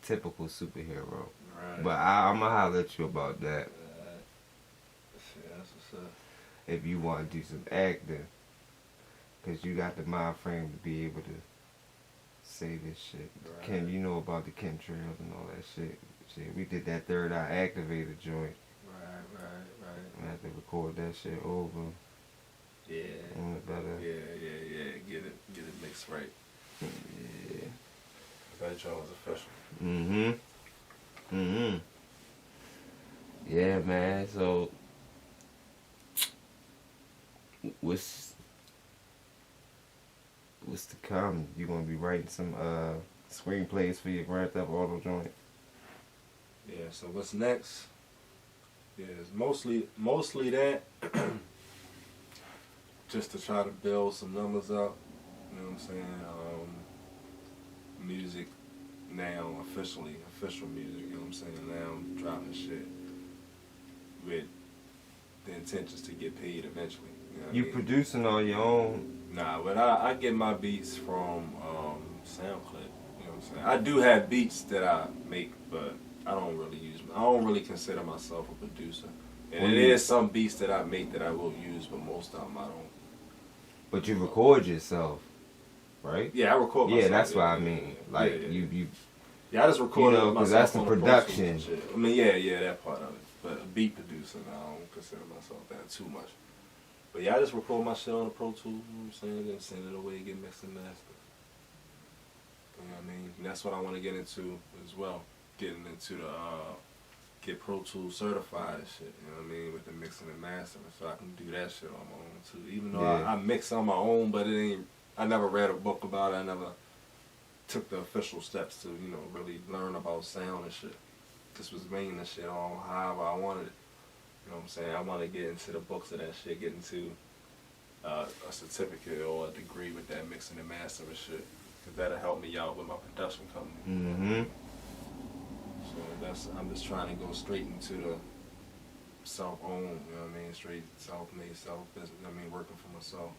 Typical superhero. Right. But I'm gonna holler at you about that. Shit, that's what's up. If you want to do some acting. Because you got the mind frame to be able to say this shit. Right. Ken, you know about the chemtrails and all that shit. Shit, we did that third eye activator joint. Right. I have to record that shit over. Yeah. Better. Yeah. Get it mixed right. Yeah. That joint was official. Yeah, man. So, what's to come? You gonna be writing some screenplays for your Grand Theft Auto joint? Yeah. So what's next? Yeah, it's mostly that. Just to try to build some numbers up. You know what I'm saying? Music now, official music, you know what I'm saying? Now I'm dropping shit with the intentions to get paid eventually. You know what I mean? Producing on your own? Nah, but I get my beats from SoundCloud. You know what I'm saying? I do have beats that I make, but I don't really consider myself a producer. And it is some beats that I make that I will use, but most of them I don't. But you record yourself, right? Yeah, I record myself. Yeah, that's what I mean. Like, you yeah, I just record myself. because that's the on production. The shit. I mean, yeah, that part of it. But a beat producer, I don't consider myself that too much. But yeah, I just record my shit on the Pro Tools, you know what I'm saying? Then send it away, get mixed and mastered. You know what I mean? And that's what I want to get into as well. Getting into the, get Pro Tools certified and shit, you know what I mean? With the mixing and mastering, so I can do that shit on my own too. Even though I mix on my own, but I never read a book about it, I never took the official steps to, you know, really learn about sound and shit. Just was bringing the shit on however I wanted it. You know what I'm saying? I want to get into the books of that shit, get into a certificate or a degree with that mixing and mastering shit. Because that'll help me out with my production company. So I'm just trying to go straight into the self-owned, you know what I mean? Straight self-made, self-business, I mean, working for myself.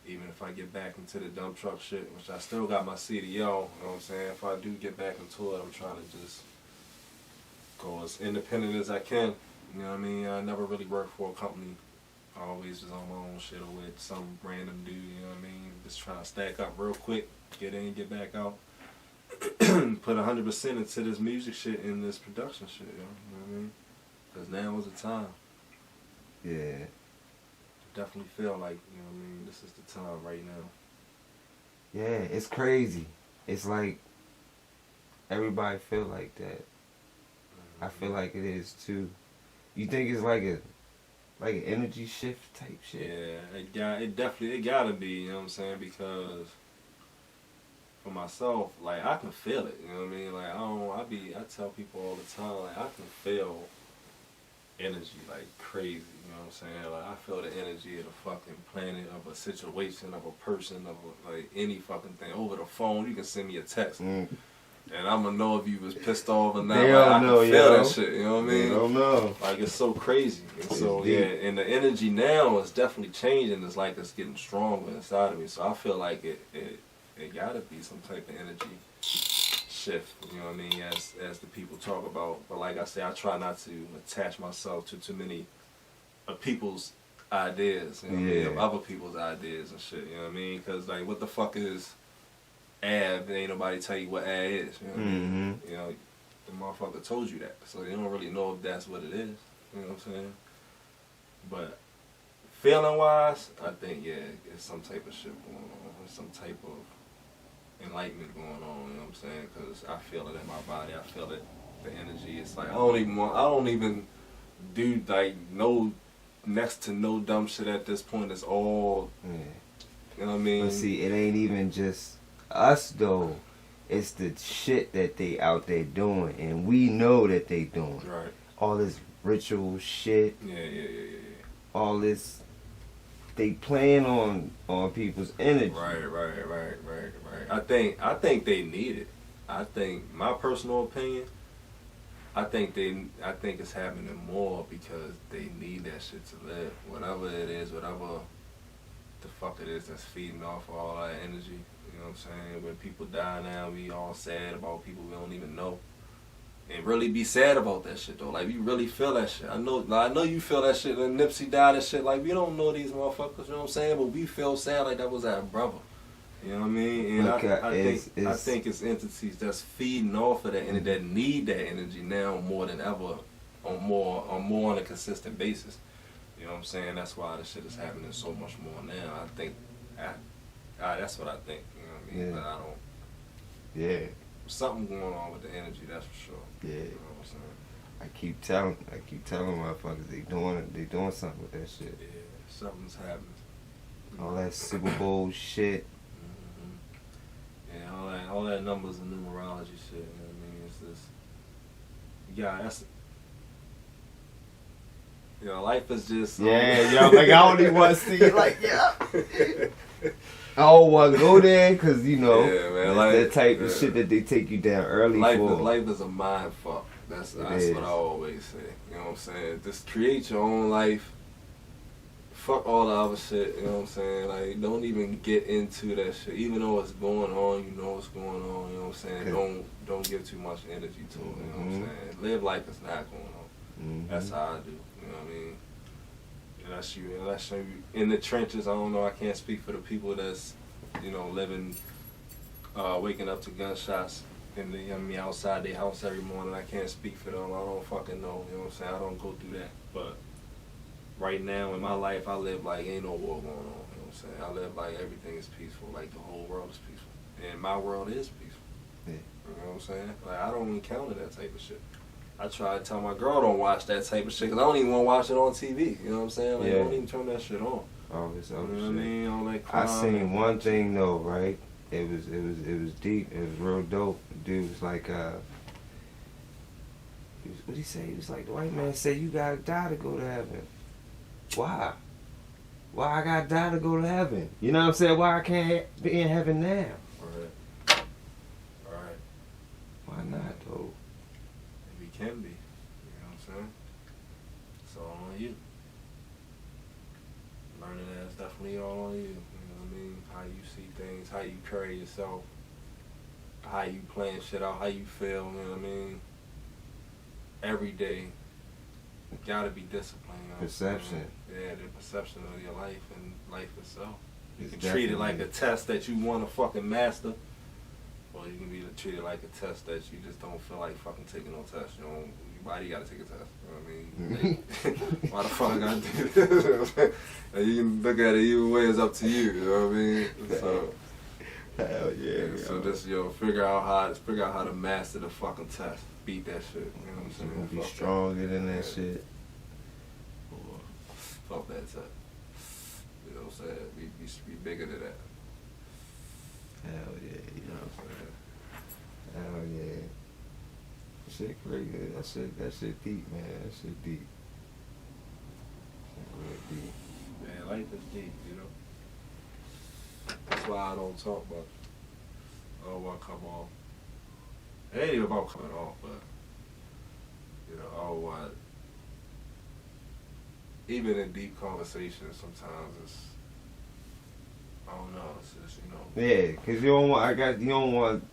Even if I get back into the dump truck shit, which I still got my CDO, you know what I'm saying? If I do get back into it, I'm trying to just go as independent as I can. You know what I mean? I never really worked for a company. I always was on my own shit or with some random dude, you know what I mean? Just trying to stack up real quick, get in, get back out. Put 100% into this music shit and this production shit, you know what I mean? Because now is the time. Yeah. Definitely feel like, you know what I mean, this is the time right now. Yeah, it's crazy. It's like everybody feel like that. I feel like it is too. You think it's like like an energy shift type shit. Yeah, it definitely gotta be, you know what I'm saying? Because for myself, like I can feel it, you know what I mean? Like I tell people all the time, like I can feel energy like crazy, you know what I'm saying? Like I feel the energy of the fucking planet, of a situation, of a person, of like any fucking thing. Over the phone, you can send me a text. And I'm gonna know if you was pissed off or not. They like, don't I know, can feel yo. that shit, you know what I mean? They don't know. Like, it's so crazy. And It's so, deep. yeah, and the energy now is definitely changing. It's like it's getting stronger inside of me. So I feel like it gotta be some type of energy shift, you know what I mean, as the people talk about. But like I say, I try not to attach myself to too many of people's ideas, you know what I mean, of other people's ideas and shit, you know what I mean? Because, like, what the fuck is ab? Ain't nobody tell you what ab is, you know what I mean? You know, the motherfucker told you that, so they don't really know if that's what it is, you know what I'm saying? But feeling-wise, I think, yeah, it's some type of shit going on, there's some type of enlightenment going on, you know what I'm saying? Because I feel it in my body, I feel it, the energy. It's like I don't even do like next to no dumb shit at this point. It's all, you know what I mean? But see, it ain't even just us though. It's the shit that they out there doing, and we know that they doing. Right. All this ritual shit. Yeah. All this. They playing on people's energy. Right. I think they need it. I think, my personal opinion, I think it's happening more because they need that shit to live. Whatever it is, whatever the fuck it is that's feeding off all that energy. You know what I'm saying? When people die now, we all sad about people we don't even know. And really be sad about that shit though. Like, we really feel that shit. I know you feel that shit. When Nipsey died and shit, like, we don't know these motherfuckers, you know what I'm saying? But we feel sad like that was our brother. You know what I mean? And I think it's entities that's feeding off of that and that need that energy now more than ever, on a consistent basis. You know what I'm saying? That's why this shit is happening so much more now. I think, that's what I think. You know what I mean? Yeah. But I don't. Yeah. Something going on with the energy, that's for sure. Yeah. You know what I'm saying? I keep telling motherfuckers they doing something with that shit. Yeah, something's happening. All that Super Bowl shit. Yeah, all that numbers and numerology shit. You know what I mean? It's this. Yeah, that's. You know, life is just. Yeah, yo, like I don't even want to see it. Like, yeah. I don't want to go there because, you know, yeah, man, that type of shit that they take you down early for. Life is a mind fuck. That's what I always say. You know what I'm saying? Just create your own life. Fuck all the other shit. You know what I'm saying? Like, don't even get into that shit. Even though it's going on, you know what's going on. You know what I'm saying? Don't give too much energy to it. You know what I'm saying? Live like it's not going on. That's how I do. You know what I mean? Unless you in the trenches, I don't know, I can't speak for the people that's, you know, living, waking up to gunshots outside their house every morning. I can't speak for them. I don't fucking know, you know what I'm saying? I don't go through that. But right now in my life, I live like ain't no war going on, you know what I'm saying? I live like everything is peaceful, like the whole world is peaceful. And my world is peaceful. Yeah. You know what I'm saying? Like, I don't encounter that type of shit. I try to tell my girl don't watch that type of shit because I don't even want to watch it on TV. You know what I'm saying? Like, don't even turn that shit on. All this other you know shit. What I mean? All that crime. I seen one thing though, right? It was deep. It was real dope. The dude was like, what'd he say? He was like, the white man said you gotta die to go to heaven. Why? Why I gotta die to go to heaven? You know what I'm saying? Why I can't be in heaven now? Right. Why not though? Can be, you know what I'm saying? It's all on you. Learning that's definitely all on you. You know what I mean? How you see things, how you carry yourself, how you plan shit out, how you feel. You know what I mean? Every day, you gotta be disciplined. You know Perception. Yeah, the perception of your life and life itself. You It's can treat it like a test that you want to fucking master. Or you can be treated like a test that you just don't feel like fucking taking no test. You know, why do you gotta take a test? You know what I mean? Like, why the fuck I gotta do this? And you can look at it either way, it's up to you. You know what I mean? So, hell yeah. So just figure out how to master the fucking test. Beat that shit. You know what I'm saying? You're gonna be stronger than that shit. Fuck that touch. You know what I'm saying? We should be bigger than that. Hell yeah, You know what I'm saying? hell yeah. That shit crazy. That shit deep, man. That shit deep. That real deep. Man, life is deep, you know? That's why I don't talk much. I don't want to come off. It ain't even about coming off, but, you know, I don't want, even in deep conversations, sometimes it's, I don't know, it's just, you know. Yeah, cause you don't want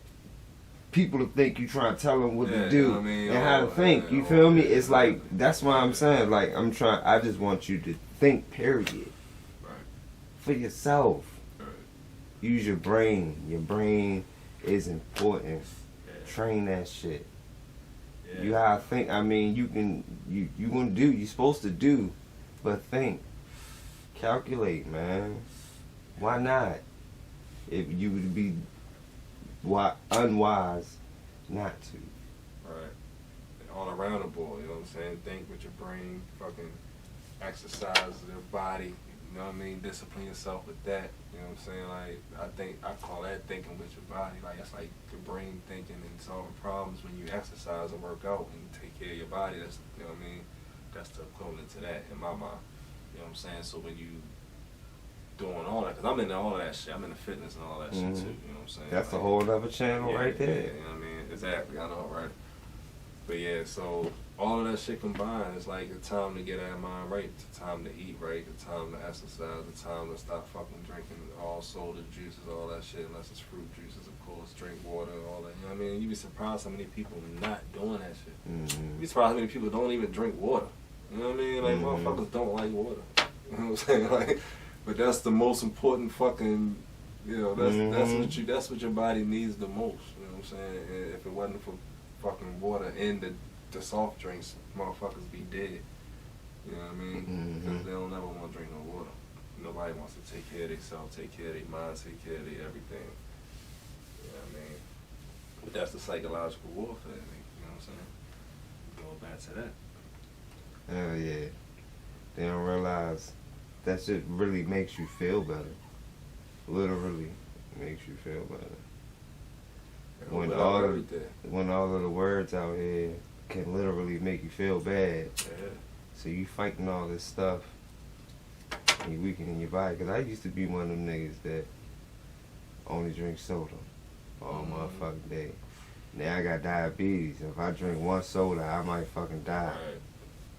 people to think you trying to tell them what to do, you know what I mean? and how to think. You feel me? It's like that's why I'm saying, like I just want you to think. Period. Right. For yourself. Right. Use your brain. Your brain is important. Yeah. Train that shit. Yeah. You gotta think. I mean, you gonna do. You're supposed to do, but think. Calculate, man. Why not? If you would be unwise not to. Right. All around the board, you know what I'm saying? Think with your brain, fucking exercise your body, you know what I mean? Discipline yourself with that, you know what I'm saying? Like, I call that thinking with your body. Like, it's like your brain thinking and solving problems when you exercise and work out and take care of your body. That's, you know what I mean? That's the equivalent to that in my mind. You know what I'm saying? So when you doing all that, because I'm into all that shit. I'm into fitness and all that shit too, you know what I'm saying? That's like, a whole other channel right there. Yeah, you know what I mean? Exactly, I know, right? But yeah, so all of that shit combined, it's like the time to get our mind right, the time to eat right, the time to exercise, the time to stop fucking drinking all soda juices, all that shit, unless it's fruit juices, of course, drink water, all that. You know what I mean? You'd be surprised how many people not doing that shit. You'd be surprised how many people don't even drink water. You know what I mean? Like, motherfuckers don't like water. You know what I'm saying? Like, but that's the most important fucking, you know, that's what your body needs the most. You know what I'm saying? And if it wasn't for fucking water and the soft drinks, motherfuckers be dead. You know what I mean? Because they don't ever want to drink no water. Nobody wants to take care of themselves, take care of their mind, take care of their everything. You know what I mean? But that's the psychological warfare. You know what I'm saying? Go back to that. Hell yeah. They don't realize that shit really makes you feel better. Literally makes you feel better. When all of the words out here can literally make you feel bad. Yeah. So you fighting all this stuff and you weakening your body. Because I used to be one of them niggas that only drink soda all motherfucking day. Now I got diabetes. If I drink one soda, I might fucking die. Right.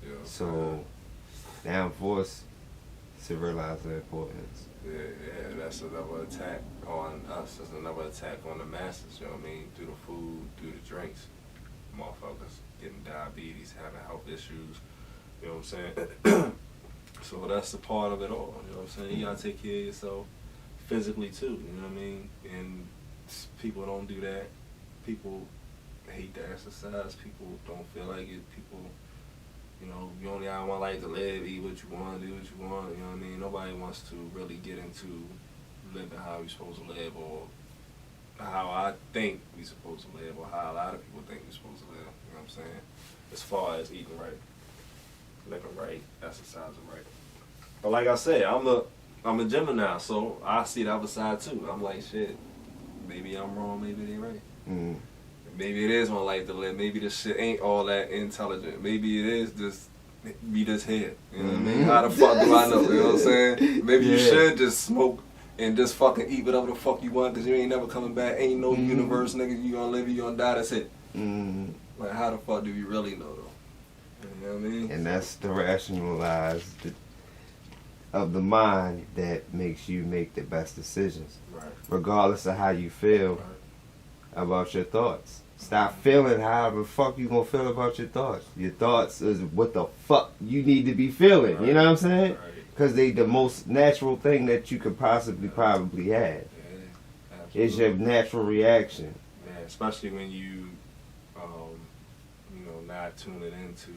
Yeah, So now I'm forced to realize the importance. Yeah, that's another attack on us. That's another attack on the masses, you know what I mean? Through the food, through the drinks. Motherfuckers getting diabetes, having health issues, you know what I'm saying? So that's the part of it all, you know what I'm saying? You gotta take care of yourself physically too, you know what I mean? And people don't do that. People hate to exercise. People don't feel like it. People, you know, you only got one life to live, eat what you want, do what you want, you know what I mean? Nobody wants to really get into living how you're supposed to live, or how I think we're supposed to live, or how a lot of people think we're supposed to live, you know what I'm saying? As far as eating right, living right, exercising right. But like I said, I'm a Gemini, so I see the other side too. I'm like, shit, maybe I'm wrong, maybe they right. Maybe it is one life to live. Maybe this shit ain't all that intelligent. Maybe it is just be this here. You know what I mean? How the fuck do I know? You know what I'm saying? Maybe you should just smoke and just fucking eat whatever the fuck you want, because you ain't never coming back. Ain't no universe, nigga. You gonna live, you gonna die, that's it. Like, how the fuck do you really know, though? You know what I mean? And that's the rationalized of the mind that makes you make the best decisions. Right. Regardless of how you feel about your thoughts. Stop feeling how the fuck you gonna feel about your thoughts. Your thoughts is what the fuck you need to be feeling. You know what I'm saying? Because they the most natural thing that you could probably have. It's your natural reaction. Yeah, especially when you, not tuning into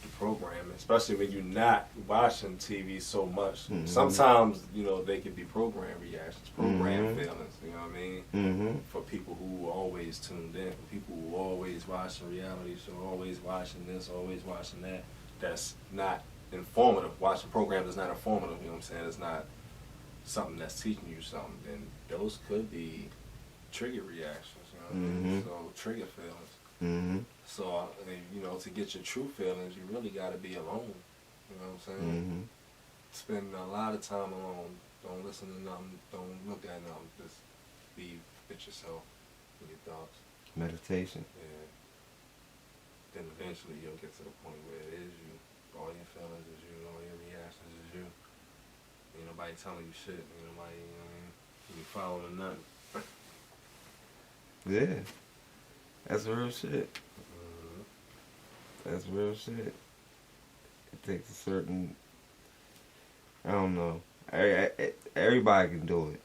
the programming. Especially when you're not watching TV so much. Sometimes, they could be program reactions, program feelings. You know what I mean? For people who are always tuned in, for people who are always watching reality show, always watching this, always watching that. That's not informative. Watching programs is not informative. You know what I'm saying? It's not something that's teaching you something. Then those could be trigger reactions. You know what I mean? So trigger feelings. Mm-hmm. So you know, to get your true feelings, you really got to be alone. You know what I'm saying? Mm-hmm. Spend a lot of time alone. Don't listen to nothing. Don't look at nothing. Just be with yourself, with your thoughts. Meditation. Yeah. Then eventually you'll get to the point where it is you. All your feelings is you. All your reactions is you. Ain't nobody telling you shit. Ain't nobody, you know what I mean? You following nothing. Yeah. That's real shit. Mm-hmm. That's real shit. It takes a certain, I don't know. Everybody can do it.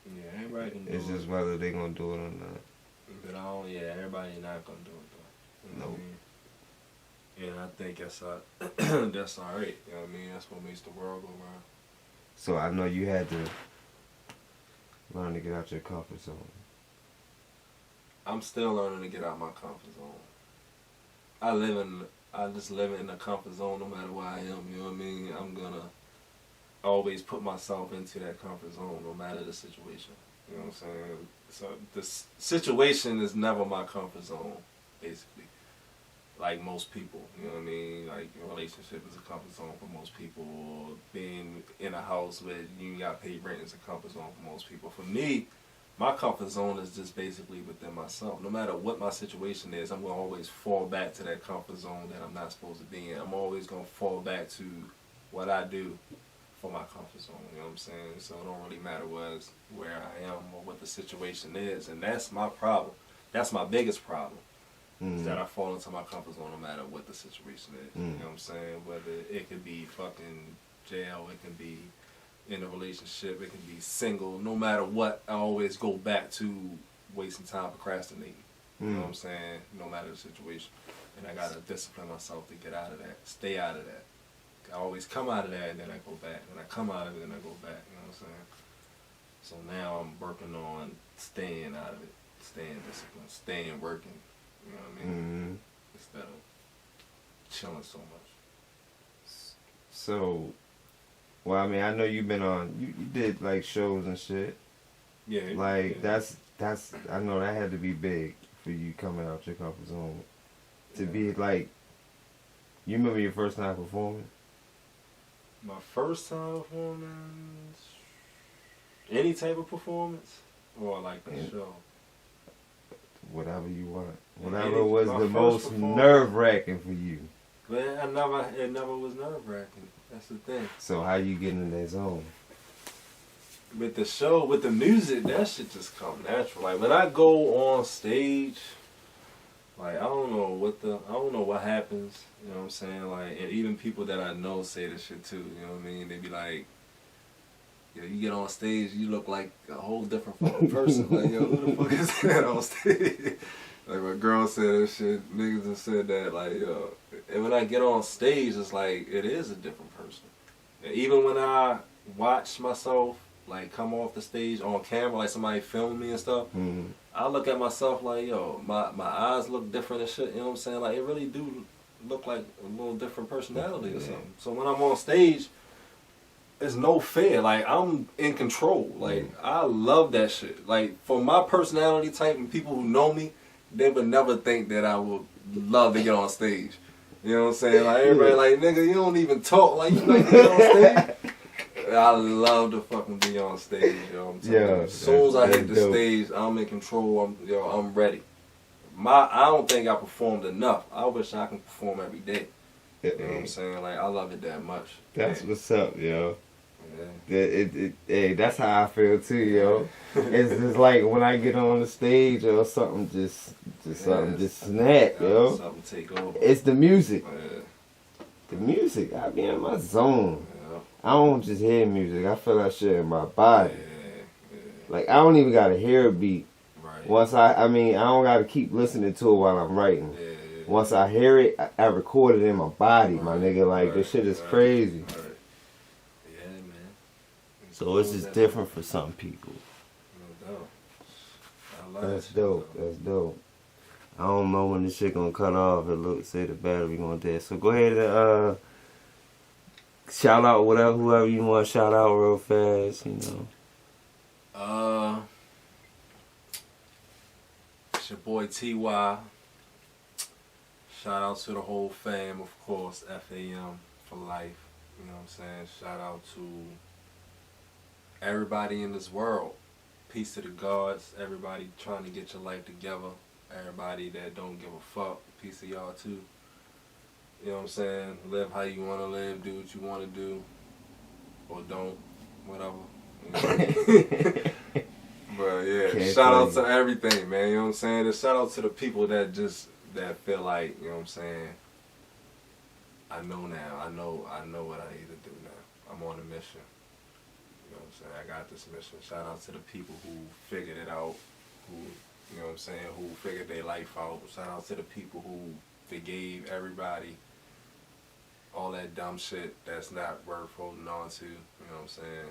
Yeah, everybody can do it. It's just whether they gonna do it or not. But everybody not gonna do it though. You know what I mean? Yeah, and I think that's that's alright. You know what I mean? That's what makes the world go round. So I know you had to learn to get out your comfort zone. I'm still learning to get out my comfort zone. I just live in the comfort zone no matter where I am, you know what I mean? I'm gonna always put myself into that comfort zone no matter the situation. You know what I'm saying? So the situation is never my comfort zone, basically. Like most people, you know what I mean? Like your relationship is a comfort zone for most people, or being in a house where you got paid rent is a comfort zone for most people. For me, my comfort zone is just basically within myself. No matter what my situation is, I'm going to always fall back to that comfort zone that I'm not supposed to be in. I'm always going to fall back to what I do for my comfort zone, you know what I'm saying? So it don't really matter where I am or what the situation is. And that's my problem. That's my biggest problem. Is that I fall into my comfort zone no matter what the situation is. You know what I'm saying? Whether it could be fucking jail, it could be in a relationship, it can be single, no matter what, I always go back to wasting time procrastinating. You know what I'm saying? No matter the situation. And I gotta discipline myself to get out of that, stay out of that. I always come out of that and then I go back. And I come out of it and I go back, you know what I'm saying? So now I'm working on staying out of it, staying disciplined, staying working, you know what I mean? Instead of chilling so much. So, well, I mean, I know you've been on, you did like shows and shit. Yeah. Like, that's, I know that had to be big for you coming out your comfort zone. To be like, you remember your first time performing? My first time performing, any type of performance, or like a show? Whatever you want. Whatever was the most performance. nerve-wracking for you. But it never was nerve-wracking. That's the thing. So how you get in that zone? With the show, with the music, that shit just come natural. Like when I go on stage, like I don't know what happens. You know what I'm saying? Like, and even people that I know say this shit too. You know what I mean? They be like, yo, you get on stage, you look like a whole different fucking person. Like, yo, who the fuck is that on stage? Like my girl said that shit, niggas have said that, like, yo. And when I get on stage, it's like, it is a different person. And even when I watch myself, like, come off the stage on camera, like somebody filming me and stuff, I look at myself like, yo, my eyes look different and shit, you know what I'm saying? Like, it really do look like a little different personality or something. So when I'm on stage, it's no fear. Like, I'm in control. Like, I love that shit. Like, for my personality type and people who know me, they would never think that I would love to get on stage. You know what I'm saying? Like, everybody like, nigga, you don't even talk like you like to get on stage. I love to fucking be on stage, yo. I'm telling you. As soon as I hit the stage, I'm in control. I'm ready. I don't think I performed enough. I wish I can perform every day. You know what I'm saying? Like, I love it that much. That's what's up, yo. Yeah. Hey, that's how I feel too, yo. It's just like when I get on the stage or something, just snap, yo. Something take over. It's the music. Yeah. The music. I be in my zone. Yeah. I don't just hear music. I feel that shit in my body. Yeah. Like, I don't even gotta hear a beat. Right. Once I don't gotta keep listening to it while I'm writing. Yeah. Once I hear it, I record it in my body, my nigga. Like, this shit is crazy. Right. Yeah, man. So it's just different for some people. No doubt. I love That's that shit, dope. though. That's dope. I don't know when this shit gonna cut off. Say the battery gonna dead. So go ahead and shout out whoever you want to shout out real fast, you know. It's your boy TY. Shout out to the whole fam, of course, FAM for life. You know what I'm saying? Shout out to everybody in this world. Peace to the gods. Everybody trying to get your life together. Everybody that don't give a fuck. Peace to y'all too. You know what I'm saying? Live how you want to live. Do what you want to do. Or don't. Whatever. You know? But yeah, Can't shout out tell to everything, man. You know what I'm saying? And shout out to the people that feel like, you know what I'm saying, I know now. I know what I need to do now. I'm on a mission. You know what I'm saying? I got this mission. Shout out to the people who figured it out, who, you know what I'm saying, who figured their life out. Shout out to the people who forgave everybody all that dumb shit that's not worth holding on to. You know what I'm saying?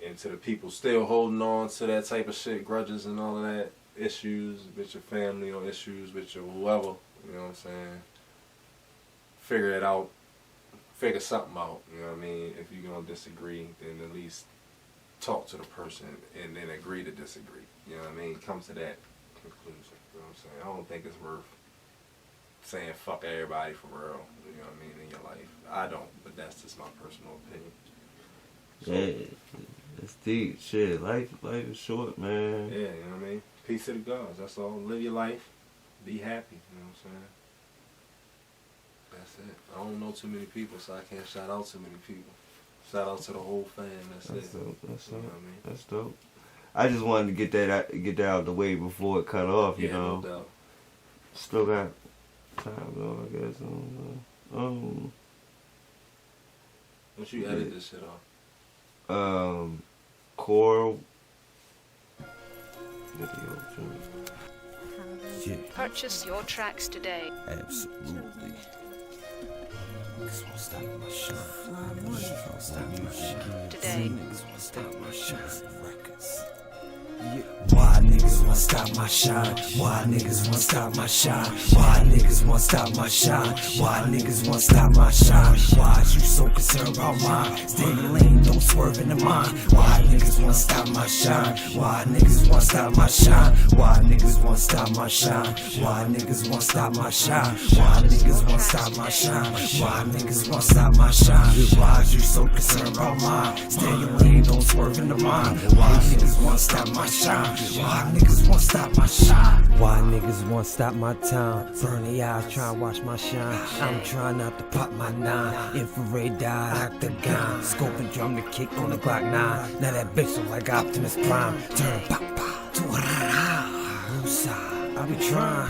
And to the people still holding on to that type of shit, grudges and all of that, issues with your family or issues with your whoever, you know what I'm saying? Figure it out. Figure something out, you know what I mean? If you're going to disagree, then at least talk to the person and then agree to disagree. You know what I mean? Come to that conclusion, you know what I'm saying? I don't think it's worth saying fuck everybody for real, you know what I mean, in your life. I don't, but that's just my personal opinion. So, yeah, it's deep. Shit, life is short, man. yeah, you know what I mean? Peace to the gods. That's all. Live your life. Be happy. You know what I'm saying? That's it. I don't know too many people, so I can't shout out too many people. Shout out to the whole fam. That's it. Dope. That's You know dope. what I mean? That's dope. I just wanted to get that out of the way before it cut off. You Yeah, know. no doubt. Still got time though, I guess. Once you edit this shit off. Choral video. Yeah, Purchase your tracks today. absolutely. Niggas won't stop my shine. Niggas won't stop my shine. Today. Niggas won't stop my shine. Records. Why niggas wanna stop my shine? Why niggas wanna stop my shine? Why niggas wanna stop my shine? Why niggas wanna stop my shine? Why is you so concerned about mine? Stay in your lane, don't swerve into mine. Why niggas wanna stop my shine? Why niggas wanna stop my shine? Why niggas wanna stop my shine? Why niggas wanna stop my shine? Why niggas wanna stop my shine? Why niggas wanna stop my shine? Why is you so concerned about mine? Stay in your lane, don't swerve into mine. Why niggas wanna stop my shine? Why niggas wanna stop my shine? Why niggas wanna stop my time? Burn the eyes, try and watch my shine. I'm trying not to pop my 9. Infrared dot, octagon. Scope and drum the kick on the Glock 9. Now that bitch look like Optimus Prime. Turn pop pop to a ra ra. I be trying.